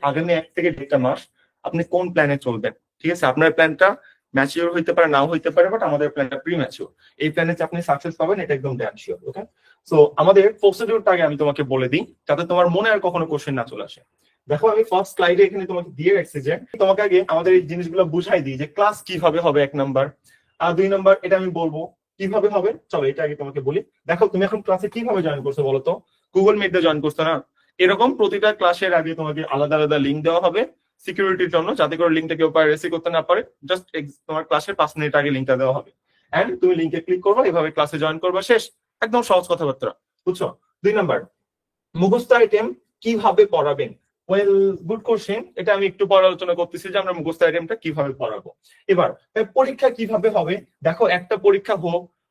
আগামী 1 থেকে 1.5 মাস আপনি কোন প্ল্যানে চলবেন। ঠিক আছে, আপনার প্ল্যানটা ম্যাচিওর হইতে পারে, নাও হইতে পারে, বাট আমাদের প্ল্যানটা প্রি ম্যাচিওর। এই প্ল্যানে যে আপনি সাকসেস পাবেন এটা একদম ড্যাম শিওর। ওকে, সো আমাদের প্রসিডিউরটা আগে আমি তোমাকে বলে দিই যাতে তোমার মনে আর কখনো কোশ্চেন না চলে আসে। দেখো আমি ফার্স্ট স্লাইডে এখানে তোমাকে দিয়ে রাখছি যে তোমাকে আগে আমাদের এই জিনিসগুলো বুঝাই দিই যে ক্লাস কিভাবে হবে 1 নাম্বার, আর 2 নাম্বার এটা আমি বলবো কিভাবে হবে। চলো এটা আগে তোমাকে বলি। দেখো তুমি এখন ক্লাসে কিভাবে জয়েন করছো বলো তো? গুগল মিট দিয়ে জয়েন করছো না? এরকম প্রতিটা ক্লাসের আগে তোমাকে আলাদা আলাদা লিঙ্ক দেওয়া হবে সিকিউরিটির জন্য, যাতে করে লিঙ্কটা কেউ পাইরেসি করতে না পারে। জাস্ট তোমার ক্লাসের 5 মিনিট আগে লিঙ্কটা দেওয়া হবে, এন্ড তুমি লিঙ্কে ক্লিক করবা, এভাবে ক্লাসে জয়েন করবা, শেষ। একদম সহজ কথাবার্তা, বুঝছো? 2 নাম্বার, মুখস্থ আইটেম কিভাবে পড়াবেন। Well, good question. এটা আমি একটু পরে আলোচনা করতেছি যে আমরা মুখস্থ আইটেমটা কিভাবে পড়াবো। এবার পরীক্ষা কিভাবে হবে। দেখো একটা পরীক্ষা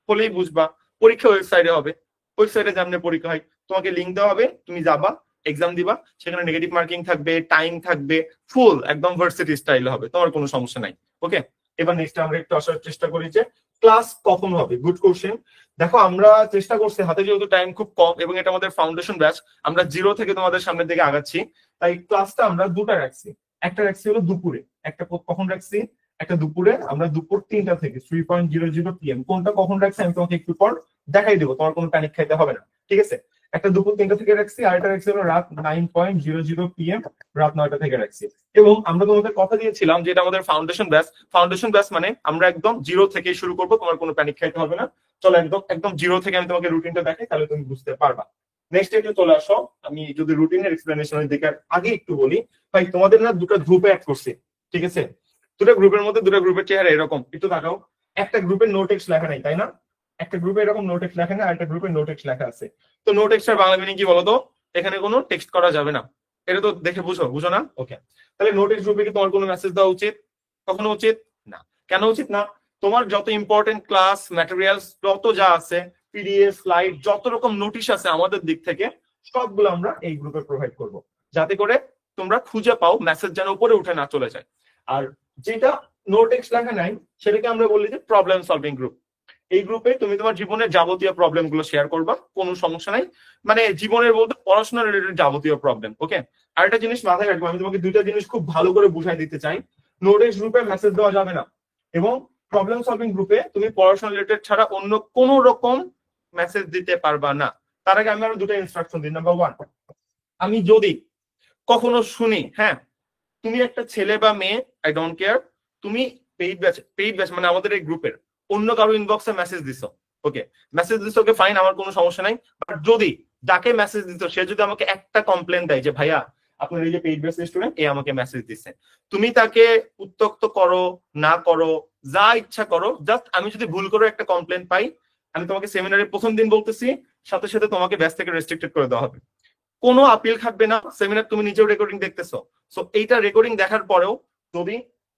হলেই বুঝবা, পরীক্ষা ওয়েবসাইটে হবে। ওয়েবসাইটে যেমন পরীক্ষা হয়, তোমাকে লিঙ্ক দেওয়া হবে, তুমি যাবা, এক্সাম দিবা, সেখানে নেগেটিভ মার্কিং থাকবে, টাইম থাকবে, ফুল একদম ভার্সিটি স্টাইল হবে, তোমার কোনো সমস্যা নাই। ওকে, এবার নেক্সট আমরা একটু আসার চেষ্টা করি যে ক্লাস কখন হবে। Good question. দেখো আমরা চেষ্টা করছি, হাতে যেহেতু টাইম খুব কম এবং এটা আমাদের ফাউন্ডেশন ব্যাচ, আমরা 0 থেকে তোমাদের সামনের দিকে আগাচ্ছি, তাই ক্লাসটা আমরা 2টা রাখছি। একটা রাখছি হলো দুপুরে, একটা কখন রাখছি, একটা দুপুরে, আমরা দুপুর 3টা থেকে 3:00 PM। কোনটা কখন রাখছি আমি তোমাকে একটু পর দেখাই দেবো, তোমার কোনো প্যানিক খাইতে হবে না। ঠিক আছে, একটা দুপুর 3টা থেকে রাখছি, আর একটা রাখছি হলো রাত 9:00 PM, রাত 9টা থেকে রাখছি। এবং আমরা তোমাদের কথা দিয়েছিলাম যে এটা আমাদের ফাউন্ডেশন ব্যাচ। ফাউন্ডেশন ব্যাচ মানে আমরা একদম 0 থেকে শুরু করবো, তোমার কোনো প্যানিক খাইতে হবে না। চলো একদম একদম 0 থেকে আমি তোমাকে রুটিনটা দেখাই, তাহলে তুমি বুঝতে পারবা। নেক্সট একটু চলে আসো, আমি যদি রুটিনের এক্সপ্লেনেশনের দিকে আগে একটু বলি। ভাই তোমাদের না 2টা গ্রুপে অ্যাড করছি, ঠিক আছে? 2টা গ্রুপের মধ্যে 2টা গ্রুপের চেহারা এরকম, একটু তাকাও। একটা গ্রুপে নো টেক্সট লেখা নাই, তাই না? একটা গ্রুপে এরকম নো টেক্সট লেখা নেই, আর একটা গ্রুপে নো টেক্সট লেখা আছে। তো নো টেক্সটের বাংলা মিনিং কি বলো তো? এখানে কোনো টেক্সট করা যাবে না। এটা তো দেখে বুঝো না? ওকে, তাহলে নো টেক্সট গ্রুপে কি তোমার কোনো মেসেজ দেওয়া উচিত? কখনো উচিত না। কেন উচিত না? তোমার যত ইম্পর্টেন্ট ক্লাস ম্যাটেরিয়ালস যত যা আছে, পিডিএফ, স্লাইড, যত রকম নোটিশ আছে আমাদের দিক থেকে, সবগুলো আমরা এই গ্রুপে প্রোভাইড করব, যাতে করে তোমরা খুঁজে পাও, মেসেজ যেন উপরে উঠে না চলে যায়। আর যেটা নো টেক্সট লেখা নাই সেটাকে আমরা বলি যে প্রবলেম সলভিং গ্রুপ। এই গ্রুপে তুমি তোমার জীবনের যাবতীয় প্রবলেম গুলো শেয়ার করবা, কোনো সমস্যা নাই। মানে জীবনের বলতে পড়াশোনা রিলেটেড যাবতীয় প্রবলেম। ওকে, আর একটা জিনিস মাথায় রাখবো, আমি তোমাকে 2টা জিনিস খুব ভালো করে বুঝাই দিতে চাই। নো টেক্সট গ্রুপে মেসেজ দেওয়া যাবে না, এবং প্রবলেম সলভিং গ্রুপে তুমি পড়াশোনা রিলেটেড ছাড়া অন্য কোন রকম মেসেজ দিতে পারবা না। তার আগে আমি আরো 2টা ইনস্ট্রাকশন দিই। নাম্বার 1, আমি যদি কখনো শুনি, হ্যাঁ, তুমি একটা ছেলে বা মেয়ে, আই ডোন্ট কেয়ার, তুমি পেইড ব্যাচ মানে আমাদের এই গ্রুপের অন্য কারো ইনবক্সে মেসেজ দিছো, ওকে, মেসেজ দিছো, ওকে ফাইন, আমার কোনো সমস্যা নাই। বাট যদি যাকে মেসেজ দিছো সে যদি আমাকে একটা কমপ্লেন দেয় যে ভাইয়া আপনার এই যে পেইড ব্যাচ স্টুডেন্ট এ আমাকে মেসেজ দিচ্ছে, তুমি তাকে উত্ত্যক্ত করো না করো, যা ইচ্ছা করো, জাস্ট আমি যদি ভুল করে একটা কমপ্লেন পাই, আমি তোমাকে সেমিনারের প্রথম দিন বলতেছি, সাথে সাথে তোমাকে ব্যাচ থেকে রেস্ট্রিক্টেড করে দেওয়া হবে। কোনো আপিল থাকবে না। সেমিনার তুমি নিজেও রেকর্ডিং দেখতেছো, সো এইটা রেকর্ডিং দেখার পরেও যদি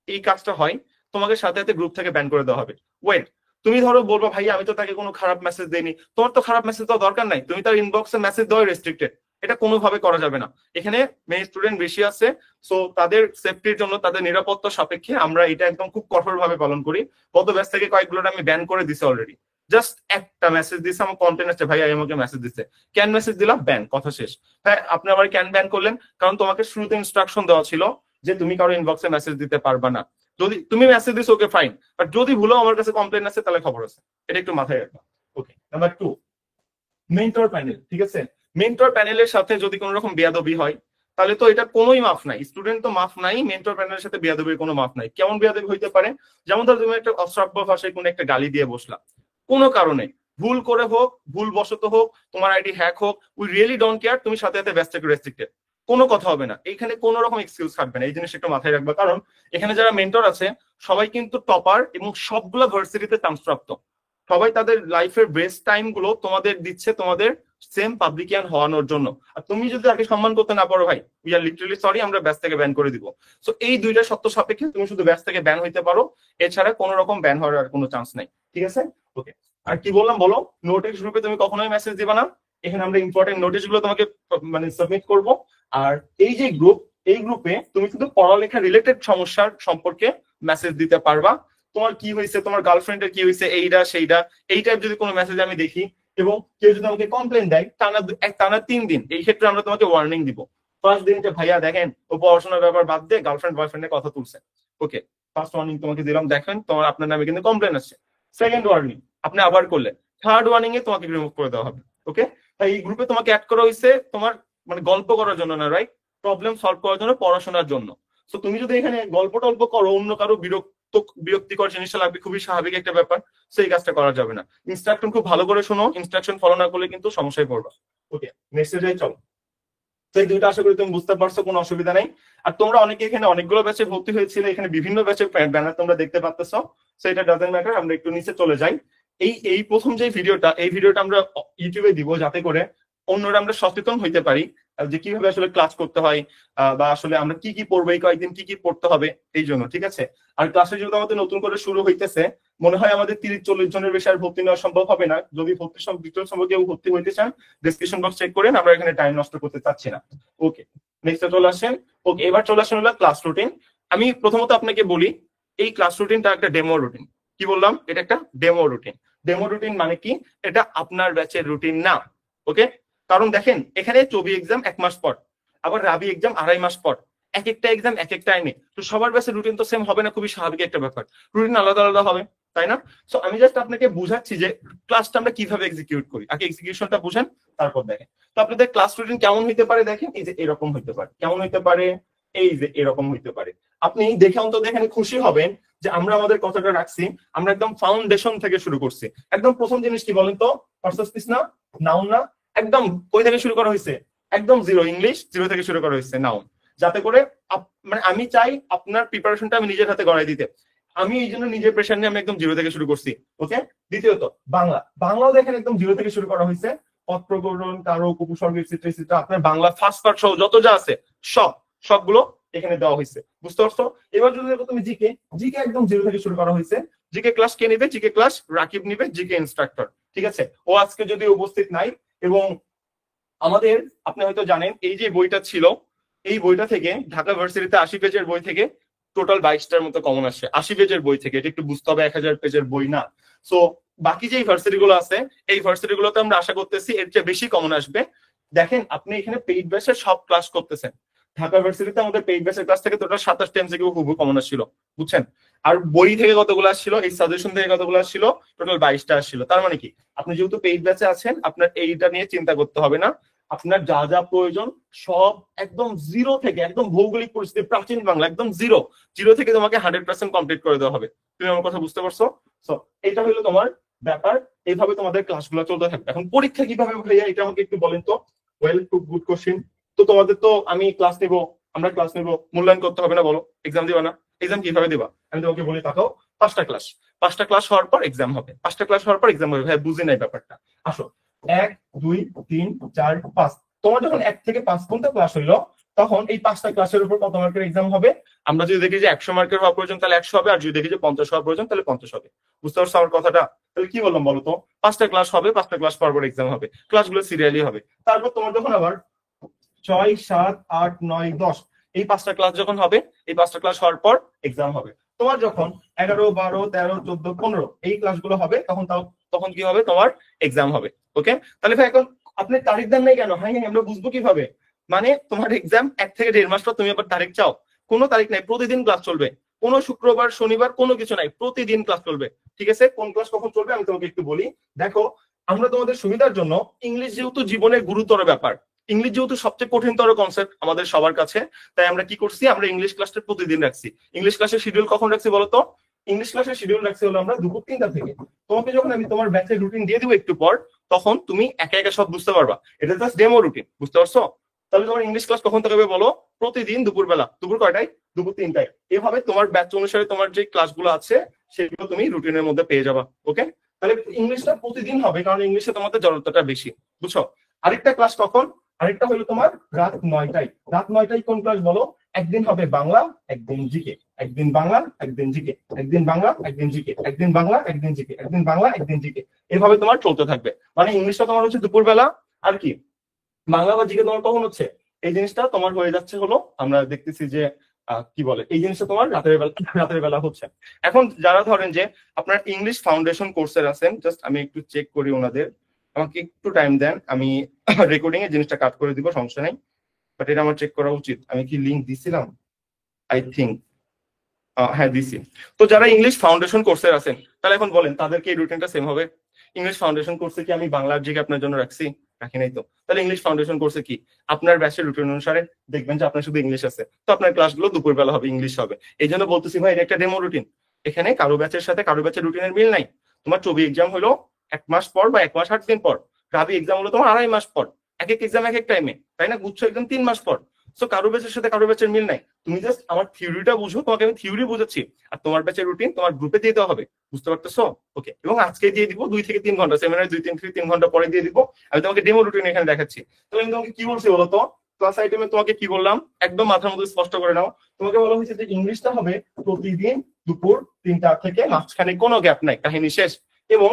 এই কাজটা হয়, তোমাকে সাথে সাথে গ্রুপ থেকে ব্যান করে দেওয়া হবে। ওয়েট, তুমি ধরো বলবো ভাই আমি তো তাকে কোনো খারাপ মেসেজ দেইনি, তোমার তো খারাপ মেসেজ দেওয়ার দরকার নাই, তুমি তার ইনবক্সে মেসেজ দেওয়া রেস্ট্রিক্টেড। এটা কোনোভাবে করা যাবে না। এখানে মেয়ে স্টুডেন্ট বেশি আছে, সো তাদের সেফটির জন্য, তাদের নিরাপত্তা সাপেক্ষে আমরা এটা একদম খুব কঠোরভাবে পালন করি। গত ব্যাচ থেকে কয়েকগুলো আমি ব্যান করে দিছি অলরেডি। জাস্ট একটা মেসেজ দিছে, আমার কন্টেন্ট আছে, ভাই আমাকে মেসেজ দিচ্ছে, ক্যান মেসেজ দিলাম, ব্যান, কথা শেষ। হ্যাঁ, আপনি আবার ক্যান ব্যান করলেন কারণ তোমাকে শুরুতে ইনস্ট্রাকশন দেওয়া ছিল যে তুমি কারো ইনবক্সে মেসেজ দিতে পারবা না। যদি তুমি মেসেজ দিছো, ওকে ফাইন, বাট যদি ভুলো আমার কাছে কমপ্লেন আছে তাহলে খবর আছে, এটা একটু মাথায় রাখবা। ওকে, নাম্বার 2, মেন্টর প্যানেল। ঠিক আছে, মেন্টর প্যানেলের সাথে যদি কোনো রকম বেয়াদবি হয় তাহলে তো এটা কোনোই মাফ নাই, স্টুডেন্ট তো মাফ নাই, মেন্টর প্যানেলের সাথে বেয়াদবির কোনো মাফ নাই। কেমন বেয়াদবি হইতে পারে? যেমন ধরো তুমি একটা অশ্রাব্য ভাষায় কোনো একটা গালি দিয়ে বসলা, কোনো কারণে, ভুল করে হোক, ভুল বশত হোক, তোমার আইডি হ্যাক হোক, উই রিয়েলি ডোন্ট কেয়ার, তুমি সাথে সাথে ব্যাচ থেকে রেস্ট্রিক্টেড, কোনো কথা হবে না। এইখানে কোনো রকম এক্সকিউজ থাকবে না, এই জিনিসটা একটু মাথায় রাখবা। কারণ এখানে যারা মেন্টর আছে সবাই কিন্তু টপার এবং সবগুলো ভার্সিটিতে চান্সপ্রাপ্ত। সবাই তাদের লাইফের বেস্ট টাইম গুলো তোমাদের দিচ্ছে, তোমাদের সেম পাবলিকিয়ান হওয়ানোর জন্য। আর তুমি যদি তাকে সম্মান করতে না পারো, ভাই উই আর লিটারালি সরি, আমরা ব্যাচ থেকে ব্যান করে দিব। সো এই 2টা শর্ত সাপেক্ষে তুমি শুধু ব্যাচ থেকে ব্যান হইতে পারো, এছাড়া কোনো রকম ব্যান হওয়ার আর কোনো চান্স নাই। ঠিক আছে, ওকে। আর কি বললাম বলো, নোটিশ গ্রুপে তুমি কখনোই মেসেজ দিবা না। এখানে আমরা ইম্পর্টেন্ট নোটিশ গুলো তোমাকে মানে সাবমিট করব। আর এই যে গ্রুপ, এই গ্রুপে তুমি শুধু পড়ালেখা রিলেটেড সমস্যার সম্পর্কে মেসেজ দিতে পারবা। তোমার কি হয়েছে, তোমার গার্লফ্রেন্ডের কি হয়েছে, এইটা সেইটা, এই টাইপ যদি কোনো মেসেজ আমি দেখি এবং কেউ যদি আমাকে কমপ্লেন দেয় টানা 3 দিন, এই ক্ষেত্রে আমরা তোমাকে ওয়ার্নিং দিব। ফার্স্ট দিন যে ভাইয়া দেখেন ও পড়াশোনার ব্যাপার বাদ দিয়ে গার্লফ্রেন্ড বয়ফ্রেন্ডের কথা তুলছে, ওকে, ফার্স্ট ওয়ার্নিং তোমাকে দিলাম, দেখেন তোমার আপনার নামে কিন্তু কমপ্লেন আসছে। সেকেন্ড ওয়ার্নিং আপনি আবার করলেন, থার্ড ওয়ার্নিং এ তোমাকে রিমুভ করে দেওয়া হবে। ওকে, তাই এই গ্রুপে তোমাকে অ্যাড করা হয়েছে তোমার মানে গল্প করার জন্য না, রাইট, প্রবলেম সলভ করার জন্য, পড়াশোনার জন্য। তো তুমি যদি এখানে গল্প টল্প করো, অন্য কারো বিরক্তিকর জিনিসটা লাগবে, খুবই স্বাভাবিক একটা ব্যাপার, সেই কাজটা করা যাবে না। ইনস্ট্রাকশন খুব ভালো করে শোনো, ইনস্ট্রাকশন ফলো না করলে কিন্তু সমস্যায় পড়বা। ওকে, নেক্সট যাই চলো। তো এই দুইটা আশা করি তুমি বুঝতে পারছো, কোনো অসুবিধা নেই। আর তোমরা অনেকে এখানে অনেকগুলো ব্যাচে ভর্তি হয়েছিল, এখানে বিভিন্ন ব্যাচের ব্যানার তোমরা দেখতে পাচ্ছ, সো এটা ডাজন্ট ম্যাটার। আমরা একটু নিচে চলে যাই। এই প্রথম যে ভিডিওটা, এই ভিডিওটা আমরা ইউটিউবে দিব যাতে করে অন্যরা আমরা সচেতন হইতে পারি যে কিভাবে আসলে ক্লাস করতে হয়, বা আসলে আমরা কি কি পড়বো, এই কয়েকদিন কি কি পড়তে হবে, এই জন্য, ঠিক আছে। আর ক্লাসে যেহেতু আমাদের নতুন করে শুরু হইতেছে, মনে হয় আমাদের 30-40 জনের বেশি আর ভর্তি নেওয়া সম্ভব হবে না। যদি ভর্তি সম্পর্কে কেউ ভর্তি হইতে চান, ডিসক্রিপশন বক্স চেক করেন, আমরা এখানে টাইম নষ্ট করতে চাচ্ছি না। ওকে, নেক্সট চলে আসেন। ওকে, এবার চলে আসেন হলো ক্লাস রুটিন। আমি প্রথমত আপনাকে বলি, এই ক্লাস রুটিনটা একটা ডেমো রুটিন। কি বললাম? এটা একটা ডেমো রুটিন। ডেমো রুটিন মানে কি? এটা আপনার ব্যাচের রুটিন না। ওকে, কারণ দেখেন এখানে চবি এক্সাম 1 মাস পর, আবার রাবি এক্সাম 2.5 মাস পর, এক একটা এক্সাম এক একটা টাইমে, তো সবার ব্যাচের রুটিন তো সেম হবে না, খুবই স্বাভাবিক একটা ব্যাপার, রুটিন আলাদা আলাদা হবে, তাই না? সো আমি জাস্ট আপনাকে বুঝাচ্ছি যে ক্লাসটা আমরা কিভাবে এক্সিকিউট করি, আগে এক্সিকিউশনটা বুঝেন, তারপর দেখেন। তো আপনাদের ক্লাস রুটিন কেমন হইতে পারে দেখেন, এই যে এরকম হইতে পারে। কেমন হইতে পারে? এই যে এরকম হইতে পারে। আপনি দেখে অন্তত এখানে খুশি হবেন যে আমরা আমাদের কথাটা রাখছি, আমরা একদম ফাউন্ডেশন থেকে শুরু করছি। একদম প্রথম জিনিস কি বলেন তো? পারসেসপিস না, নাউন না, একদম কই থেকে শুরু করা হয়েছে? একদম জিরো, ইংলিশ জিরো থেকে শুরু করা হয়েছে, নাউন। যাতে করে মানে আমি চাই আপনার প্রিপারেশনটা আমি নিজের হাতে গড়াই দিতে, আমি এই জন্য নিজের প্রেশার নিয়ে আমি একদম জিরো থেকে শুরু করছি। ওকে, দ্বিতীয়ত বাংলা, বাংলাও দেখেন একদম জিরো থেকে শুরু করা হয়েছে, পদ প্রকরণ, কারক, উপসর্গ, এটসেট্রা এটসেট্রা, আপনার বাংলা ফার্স্ট পার্ট সহ যত যা আছে সবগুলো এখানে দেওয়া হয়েছে, বুঝতে পারছো? এবার যদি দেখো তুমি জিকে, জিকে একদম জিরো থেকে শুরু করা হয়েছে। জিকে ক্লাস কে নিবে? জিকে ক্লাস রাকিব নিবে, জিকে ইনস্ট্রাক্টর, ঠিক আছে। ও আজকে যদি উপস্থিত নাই, এবং আমাদের আপনি হয়তো জানেন এই যে বইটা ছিল, এই বইটা থেকে ঢাকা ভার্সিটিতে 80 পেজের বই থেকে টোটাল 22টার মতো কমন আসে। 80 পেজের বই থেকে, এটা একটু বুঝতে হবে, 1000 পেজের বই না। সো বাকি যে ভার্সিটি গুলো আছে, এই ভার্সিটি গুলোতে আমরা আশা করতেছি এর চেয়ে বেশি কমন আসবে। দেখেন আপনি এখানে পেইড ব্যাচে সব ক্লাস করতেছেন, ঢাকা ভার্সিটিতে আমাদের পেইড ব্যাচের ক্লাস থেকে টোটাল 27টা এমসিকিউ খুব কমন আসছিল, বুঝছেন? আর বই থেকে কতগুলো আসছিল, এই সাজেশন থেকে কতগুলো আসছিল, টোটাল 22টা আসছিল। তার মানে কি, আপনি যেহেতু পেইড ব্যাচে আছেন, আপনার এইটা নিয়ে চিন্তা করতে হবে না। আপনার যা যা প্রয়োজন সব একদম জিরো থেকে, একদম ভৌগোলিক পরিস্থিতি, প্রাচীন বাংলা, একদম জিরো, জিরো থেকে তোমাকে 100% কমপ্লিট করে দেওয়া হবে। তুমি আমার কথা বুঝতে পারছো? সো এটা হলো তোমার ব্যাপার, এইভাবে তোমাদের ক্লাসগুলো চলতে থাকবে। এখন পরীক্ষা কিভাবে ভাইয়া, এটা আমাকে একটু বলেন তো। ওয়েল, খুব গুড কোশ্চেন। তো তোমাদের তো আমি ক্লাস নিব, আমরা ক্লাস নিব, মূল্যায়ন করতে হবে না, বলো? এক্সাম দিবা না? এক্সাম কিভাবে দিবা? আমি তোমাকে বলি, তাকাও, 5টা ক্লাস হওয়ার পর এক্সাম হবে, 5টা ক্লাস হওয়ার পর এক্সাম হবে। ভাই বুঝি নাই ব্যাপারটা, আসো। 1, 2, 3, 4, 5, তোমার যখন 1 থেকে 5 পর্যন্ত ক্লাস হইলো, তখন এই 5টা ক্লাসের উপর কত মার্কের এক্সাম হবে? আমরা যদি দেখি যে 100 মার্কের হওয়া প্রয়োজন, তাহলে 100 হবে, আর যদি দেখি যে 50 হওয়া প্রয়োজন, তাহলে 50 হবে। বুঝতে পারছো আমার কথাটা? তাহলে কি বললাম বলো তো? 5টা ক্লাস হবে, 5টা ক্লাস পর এক্সাম হবে, ক্লাসগুলো সিরিয়ালি হবে। তারপর তোমার যখন আবার 6, 7, 8, 9, 10, এই 5টা ক্লাস যখন হবে, এই 5টা ক্লাস হওয়ার পর এক্সাম হবে। তোমার যখন 11, 12, 13, 14, 15 এই ক্লাসগুলো হবে, তখন কি হবে? তোমার এক্সাম হবে। ওকে, তাহলে ভাই এখন আপনি তারিখ দেন নাই কেন? হ্যাঁ হ্যাঁ, আমরা বুঝবো কিভাবে? মানে তোমার এক্সাম 1 থেকে 1.5 মাস পর, তুমি আবার তারিখ চাও? কোনো তারিখ নাই, প্রতিদিন ক্লাস চলবে, কোনো শুক্রবার শনিবার কোনো কিছু নাই, প্রতিদিন ক্লাস চলবে, ঠিক আছে। কোন ক্লাস কখন চলবে আমি তোমাকে একটু বলি। দেখো, আমরা তোমাদের সুবিধার জন্য, ইংলিশ যেহেতু জীবনের গুরুতর ব্যাপার, ইংলিশ যেহেতু সবচেয়ে কঠিনতর কনসেপ্ট আমাদের সবার কাছে, তাই আমরা কি করছি, আমরা ইংলিশ ক্লাসটা প্রতিদিন রাখছি। ইংলিশ ক্লাসের শিডিউল কখন রাখছি বলতো? ইংলিশ ক্লাসের শিডিউল রাখছি হলো আমরা দুপুর 3টা থেকে। তোমাকে যখন আমি তোমার ব্যাচের রুটিন দিয়ে দিব একটু পর, তখন তুমি একা একা সব বুঝতে পারবা। এটা জাস্ট ডেমো রুটিন, বুঝতে পারছো? তাহলে তোমার ইংলিশ ক্লাস কখন থেকে হবে বলো? প্রতিদিন দুপুর বেলা। দুপুর কয়টায়? দুপুর 3টায়। এভাবে তোমার ব্যাচ অনুসারে তোমার যে ক্লাসগুলো আছে সেগুলো তুমি রুটিনের মধ্যে পেয়ে যাবা। ওকে, তাহলে ইংলিশটা প্রতিদিন হবে, কারণ ইংলিশে তোমাদের জড়তাটা বেশি, বুঝছো? আরেকটা ক্লাস কখন? আরেকটা হলো তোমার রাত 9টায়। রাত 9টায় কোন ক্লাস বলো? একদিন হবে বাংলা, একদিন জিকে, একদিন বাংলা, একদিন জিকে, একদিন বাংলা, একদিন জিকে, একদিন বাংলা, একদিন জিকে, একদিন বাংলা, একদিন জিকে, এভাবে তোমার চলতে থাকবে। মানে ইংলিশটা তোমার হচ্ছে দুপুরবেলা, আর কি বাংলা বা জিকে তোমার কখন হচ্ছে? এই জিনিসটা তোমার হয়ে যাচ্ছে হলো, আমরা দেখতেছি যে কি বলে, এই জিনিসটা তোমার রাতের বেলা হচ্ছে। এখন যারা ধরেন যে আপনার ইংলিশ ফাউন্ডেশন কোর্সের আছেন, জাস্ট আমি একটু চেক করি ওনাদের, আমাকে একটু টাইম দেন, আমি রেকর্ডিং এ জিনিসটা কাট করে দিব, সমস্যা নেই। বাট এটা আমার চেক করা উচিত। আমি কি লিঙ্ক দিছিলাম? আই থিঙ্ক হ্যাঁ দিছি। তো যারা ইংলিশ ফাউন্ডেশন কোর্সের আছেন তাহলে এখন বলেন তাদেরকে এই রুটিনটা সেম হবে? ইংলিশ ফাউন্ডেশন কোর্সে কি আমি বাংলার জিকে আপনার জন্য রাখছি? রাখি নাই তো। তাহলে ইংলিশ ফাউন্ডেশন কোর্সে কি আপনার ব্যাচের রুটিন অনুসারে দেখবেন যে আপনার শুধু ইংলিশ আছে, তো আপনার ক্লাসগুলো দুপুরবেলা হবে, ইংলিশ হবে। এই জন্য বলতেছি ভাই এটা একটা ডেমো রুটিন, এখানে কারো ব্যাচের সাথে কারো ব্যাচের রুটিনের মিল নাই। তোমার চবি এক্সাম হলো 1 মাস পর বা 1 মাস 8 দিন পর, রাবি এক্সাম হলো তোমার 2.5 মাস পর। এক এক এক্সাম এক এক টাইমে, তাই না? গুচ্ছ একদম 3 মাস পর। সো কারো ব্যাচের সাথে কারো ব্যাচের মিল নাই। তুমি জাস্ট আমার থিওরিটা বুঝো, তোমাকে আমি থিওরি বুঝাচ্ছি, আর তোমার ব্যাচের রুটিন তোমার গ্রুপে দিয়ে দেওয়া হবে। বুঝতে পারতেছো? ওকে। এবং আজকে দিয়ে দিব 2 থেকে 3 ঘন্টা, সেমিনার 2 থেকে 3 ঘন্টা পরে দিয়ে দিব। আমি তোমাকে ডেমো রুটিন এখানে দেখাচ্ছি। তাহলে আমি তোমাকে কি বলছি বলতো? ক্লাস আইটেমে তোমাকে কি বললাম একদম মাথার মধ্যে স্পষ্ট করে নাও। তোমাকে বলা হয়েছে যে ইংলিশটা হবে প্রতিদিন দুপুর 3টা থেকে মাঝখানে কোনো গ্যাপ নাই, কাহিনী শেষ। এবং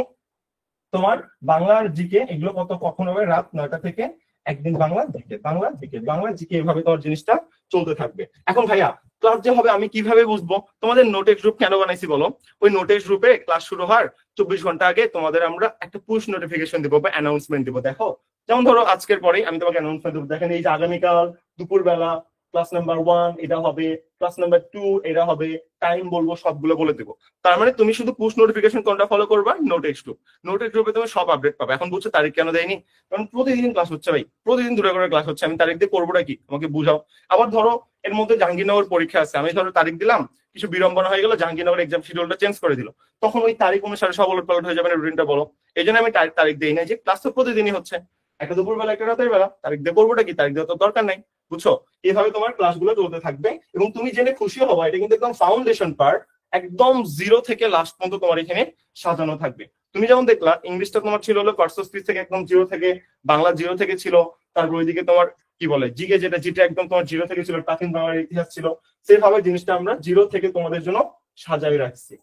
তোমার বাংলার জিকে এগুলো কখন হবে? রাত 9টা থেকে একদিন Bangla GK, Bangla GK, Bangla GK, এভাবে তোমার জিনিসটা চলতে থাকবে। এখন ভাইয়া ক্লাস যে হবে আমি কিভাবে বুঝবো? তোমাদের নোটেক্স গ্রুপ কেন বানাইছি বলো? ওই নোটেক্স গ্রুপে ক্লাস শুরু হওয়ার 24 ঘন্টা আগে তোমাদের আমরা একটা পুশ নোটিফিকেশন দিব বা অ্যানাউন্সমেন্ট দিব। দেখো যেমন ধরো আজকের পরেই আমি তোমাকে অ্যানাউন্সমেন্ট দেবো, দেখেন এই যে আগামীকাল দুপুরবেলা ক্লাস নাম্বার 1 এটা হবে, ক্লাস নাম্বার 2 এটা হবে, টাইম বলবো, সবগুলো বলে দেবো। তার মানে তুমি শুধু পুশ নোটিফিকেশন কোনটা ফলো করবা? নোটেক্স গ্রুপ। নোটেক্স গ্রুপে তুমি সব আপডেট পাবে। এখন বুঝছো তারিখ কেন দেয়নি? কারণ প্রতিদিন ক্লাস হচ্ছে ভাই, প্রতিদিন 2টা করে ক্লাস হচ্ছে। আমি তারিখ দিয়ে করবোটা কি আমাকে বুঝাও। আবার ধরো এর মধ্যে জাহাঙ্গীরনগর পরীক্ষা আছে, আমি ধরো তারিখ দিলাম, কিছু বিড়ম্বনা হয়ে গেল, জাহাঙ্গীরনগর এক্সাম শিডিউলটা চেঞ্জ করে দিল, তখন ওই তারিখ অনুসারে সব উলট পালট হয়ে যাবে না রুটিনটা, বলো? এই জন্য আমি তারিখ দিই না, যে ক্লাস তো প্রতিদিনই হচ্ছে, একটা দুপুরবেলা একটা রাতের বেলা, তারিখ দিয়ে করবোটা কি? তারিখ দেওয়া তো দরকার নাই। বুঝছো? এইভাবে তোমার ক্লাসগুলো চলতে থাকবে এবং তুমি জেনে খুশি হবা এটা কিন্তু একদম ফাউন্ডেশন পার্ট, একদম 0 থেকে লাস্ট পর্যন্ত তোমার এখানে সাজানো থাকবে। তুমি যেমন দেখলা ইংলিশটা তোমার ছিল হলো পার্সোনাল স্পিচ থেকে একদম 0 থেকে, বাংলা 0 থেকে ছিল, তারপর ওইদিকে তোমার কি বলে জিকে যেটা একদম তোমার 0 থেকে ছিল, প্রাচীন বাংলার ইতিহাস ছিল। সেভাবে জিনিসটা আমরা 0 থেকে তোমাদের জন্য সাজাই রাখছি।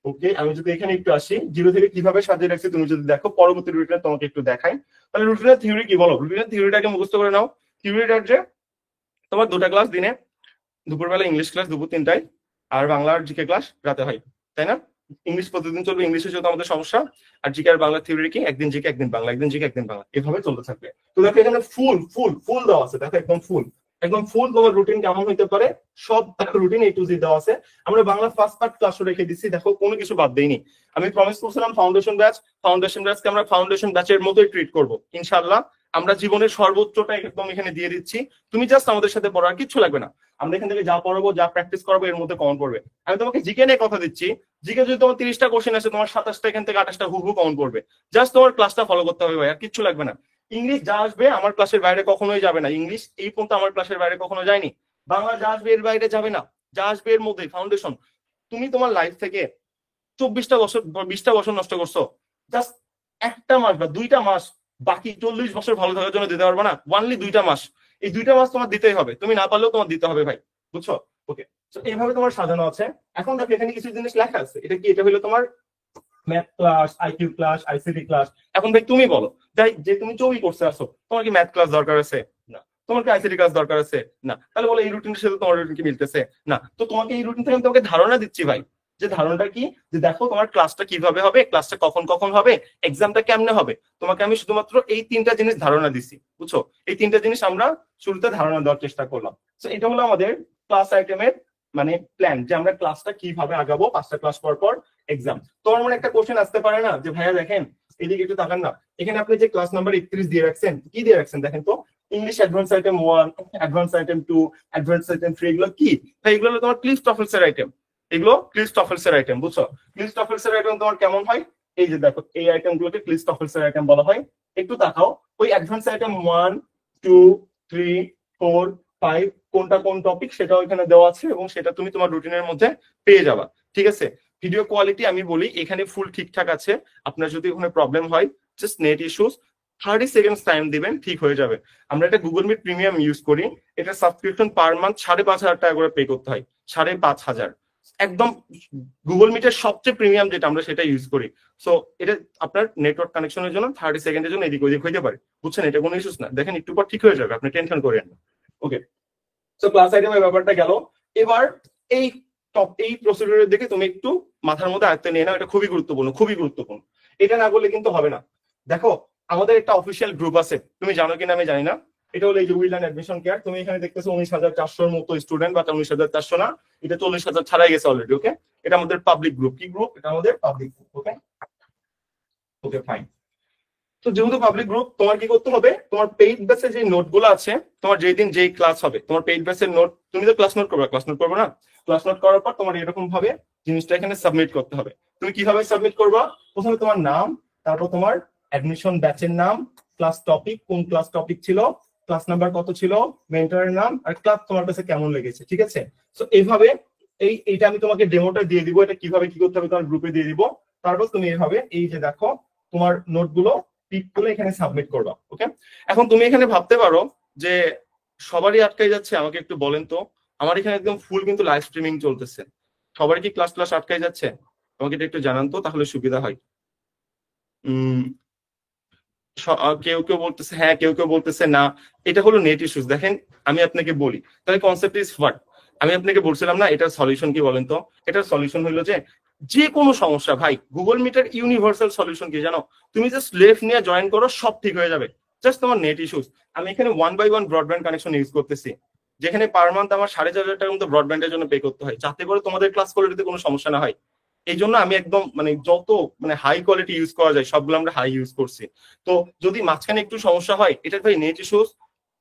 ওকে, আমি যদি এখানে একটু আসি 0 থেকে কিভাবে সাজিয়ে রাখছি তুমি যদি দেখো, পরবর্তী রুটিনে তোমাকে একটু দেখাই। তাহলে রুটিনের থিওরি কি বলো? রুটিনের থিওরিটাকে মুখস্থ করে নাও। থিওরিটা যে তোমার 2টা ক্লাস দিনে, দুপুরবেলা ইংলিশ ক্লাস দুপুর 3টায়, আর বাংলার জিকে ক্লাস রাতে হয়, তাই না? ইংলিশ প্রতিদিন চলবে, ইংলিশে যেহেতু আমাদের সমস্যা, আর জিকে আর বাংলা থিওরি কি একদিন জিকে একদিন বাংলা, একদিন জিকে একদিন বাংলা, এভাবে চলতে থাকবে। তো দেখো এখানে ফুল ফুল ফুল দেওয়া আছে, দেখো একদম ফুল, একদম ফুল তোমার রুটিন কেমন হইতে পারে সব রুটিন A to Z দেওয়া আছে। আমরা বাংলা ফার্স্ট পার্ট ক্লাসও রেখে দিচ্ছি, দেখো কোনো কিছু বাদ দেইনি। আমি প্রমিস করছিলাম ফাউন্ডেশন ব্যাচকে আমরা ফাউন্ডেশন ব্যাচের মতোই ট্রিট করব ইনশাআল্লাহ। আমরা জীবনের সর্বোচ্চটা একদম এখানে দিয়ে দিচ্ছি, তুমি জাস্ট আমাদের সাথে পড়ার কিছু লাগবে না। আমরা এখান থেকে যা পড়াবো যা প্র্যাকটিস করবো এর মধ্যে কমন পড়বে। আমি তোমাকে জিকে নিয়ে কথা দিচ্ছি, জিকে যদি তোমার 30টা কোশ্চেন আসে, তোমার 27টা এখান থেকে 28টা হু কমন পড়বে। জাস্ট তোমার ক্লাসটা ফলো করতে হবে ভাই, আর কিচ্ছু লাগবে না। ইংলিশ যা আসবে আমার ক্লাসের বাইরে কখনোই যাবে না, ইংলিশ এই পর্যন্ত আমার ক্লাসের বাইরে কখনো যায়নি। বাংলা যা আসবে এর বাইরে যাবে না, যা আসবে এর মধ্যে ফাউন্ডেশন। তুমি তোমার লাইফ থেকে 24টা বছর 20টা বছর নষ্ট করছো, জাস্ট 1টা মাস বা 2টা মাস বাকি 40 বছর ভালো থাকার জন্য দিতে পারবো না? ওয়ানলি 2টা মাস, এই 2টা মাস তোমার দিতেই হবে, তুমি না পারলেও তোমার দিতে হবে ভাই। বুঝছো? ওকে, তো এইভাবে তোমার সাজানো আছে। এখন দেখো এখানে কিছু জিনিস লেখা আছে, এটা কি? এটা হলো তোমার math class, IQ class, ICT class. এখন ভাই তুমি বলো, যাই যে তুমি চবি করতে আসো, তোমার কি ম্যাথ ক্লাস দরকার আছে? না। তোমার কি আইসিটি ক্লাস দরকার আছে? না। তাহলে বলো এই রুটিনের সাথে তোমার রুটিন কি মিলতেছে? না। তো তোমাকে এই রুটিন থেকে আমি তোমাকে ধারণা দিচ্ছি ভাই, যে ধারণাটা কি, যে দেখো তোমার ক্লাসটা কিভাবে হবে, ক্লাসটা কখন কখন হবে, এক্সামটা কেমনে হবে, তোমাকে আমি শুধুমাত্র এই 3টা জিনিস ধারণা দিছি। বুঝছো? এই 3টা জিনিস আমরা শুরুতে ধারণা দেওয়ার চেষ্টা করলাম। তো এটা হলো আমাদের ক্লাস আইটেমের মানে প্ল্যান, যে আমরা ক্লাসটা কিভাবে আগাবো, 5টা ক্লাস পর পর এক্সাম। তোমার মনে একটা কোশ্চেন আসতে পারে না যে ভাইয়া দেখেন এদিকে একটু তাকান না, এখানে আপনি যে ক্লাস নাম্বার 31 দিয়ে রাখছেন, কি দিয়ে রাখছেন দেখেন তো? English advance item 1, advance item 2, advance item 3, এগুলো কি ভাই? এগুলো হলো তোমার ক্লিফটফেলসের আইটেম, এগুলো ক্লিফটফেলসের আইটেম। বুঝছো? ক্লিফটফেলসের আইটেম তোমার কেমন হয়? এই যে দেখো এই আইটেম গুলোকে ক্লিফটফেলসের আইটেম বলা হয়। একটু তাকাও, ওই অ্যাডভান্স আইটেম 1, 2, 3, 4, 5 কোনটা কোন টপিক সেটাও এখানে দেওয়া আছে, এবং সেটা তুমি তোমার রুটিনের মধ্যে পেয়ে যাবা। ঠিক আছে? ভিডিও কোয়ালিটি আমি বলি এখানে ফুল ঠিকঠাক আছে। আপনার যদি ওখানে প্রবলেম হয়, just net issues, 30 seconds time দিবেন, ঠিক হয়ে যাবে। আমরা একটা গুগল মিট প্রিমিয়াম ইউজ করি, এটা সাবস্ক্রিপশন পার মান্থ 5,500 টাকা করে পে করতে হয়, 5,500 একদম গুগল মিটের সবচেয়ে প্রিমিয়াম যেটা, আমরা সেটা ইউজ করি। সো এটা আপনার নেটওয়ার্ক কানেকশনের জন্য 30 সেকেন্ডের জন্য এদিক ওদিক হইতে পারে, বুঝছেন? এটা কোনো ইস্যুস না, দেখেন একটু পর ঠিক হয়ে যাবে, আপনি টেনশন করেন না। ওকে, সো ক্লাস আইটেমের ব্যাপারটা গেল। এবার এই এই প্রসিডিউরের দিকে তুমি একটু মাথার মধ্যে আয়ত্তে নিয়ে নাও, এটা খুবই গুরুত্বপূর্ণ, খুবই গুরুত্বপূর্ণ। এটা না বললে কিন্তু হবে না। দেখো আমাদের একটা অফিসিয়াল গ্রুপ আছে, তুমি জানো কিনা আমি জানি না, এটা হলো এই যে উইল অ্যান্ড অ্যাডমিশন কেয়ার। তুমি এখানে দেখতেছো 19,400 মতো স্টুডেন্ট, বা 19,400 না, এটা 40,000 ছাড়াই গেছে অলরেডি। ওকে, এটা আমাদের পাবলিক গ্রুপ। কি গ্রুপ? এটা আমাদের পাবলিক গ্রুপ। ওকে, ওকে ফাইন। তো যেহেতু পাবলিক গ্রুপ, তোমার কি করতে হবে, তোমার পেইড ব্যাচে যে নোট গুলো আছে, তোমার যেই দিন যেই ক্লাস হবে, তোমার পেইড ব্যাচের নোট, তুমি তো ক্লাস নোট করবে, ক্লাস নোট করবে না, ক্লাস নোট করার পর তোমার এরকম ভাবে জিনিসটা এখানে সাবমিট করতে হবে। তুমি কিভাবে সাবমিট করবা? প্রথমে তোমার নাম, তারপর তোমার অ্যাডমিশন ব্যাচের নাম, ক্লাস টপিক, কোন ক্লাস টপিক ছিল, ক্লাস নাম্বার কত ছিল, মেন্টরের নাম, আর ক্লাস তোমার কাছে কেমন লেগেছে। ঠিক আছে, তো এইভাবে এইটা আমি তোমাকে ডেমোটা দিয়ে দিব, এটা কিভাবে কি করতে হবে তোমার গ্রুপে দিয়ে দিব। তারপর তুমি এইভাবে এই যে দেখো তোমার নোটগুলো টিক করে এখানে সাবমিট করবা। ওকে, এখন তুমি এখানে ভাবতে পারো যে সবারই আটকাই যাচ্ছে, আমাকে একটু বলেন তো। আমার এখানে একদম ফুল কিন্তু লাইভ স্ট্রিমিং চলতেছে, সবার কি ক্লাস ক্লাস আটকাই যাচ্ছে? আমাকে এটা একটু জানান তো, তাহলে সুবিধা হয়। উম কেউ কেউ বলতেছে হ্যাঁ, কেউ কেউ বলতেছে না। এটা হলো নেট ইস্যুস। দেখেন, আমি আপনাকে বলি, তাহলে কনসেপ্ট ইজ হোয়াট। আমি আপনাকে বলছিলাম না এটার সলিউশন কি, বলেন তো। এটার সলিউশন হলো যে কোনো সমস্যা ভাই, গুগল মিটার ইউনিভার্সাল সলিউশন কি জানো? তুমি জাস্ট লেফট নিয়ে জয়েন করো, সব ঠিক হয়ে যাবে। জাস্ট তোমার নেট ইস্যুস। আমি এখানে 1/1 ব্রডব্যান্ড কানেকশন ইউজ করতেছি, যেখানে পার মান্থ আমার 4,500 টাকার মতো ব্রডব্যান্ডের জন্য পে করতে হয়, যাতে করে তোমাদের ক্লাস কোয়ালিটিতে কোনো সমস্যা না হয়। এই জন্য আমি একদম মানে যত মানে হাই কোয়ালিটি ইউজ করা যায় সবগুলো আমরা হাই ইউজ করছি। তো যদি মাঝখানে একটু সমস্যা হয়, এটা ভাই নেট ইস্যুস।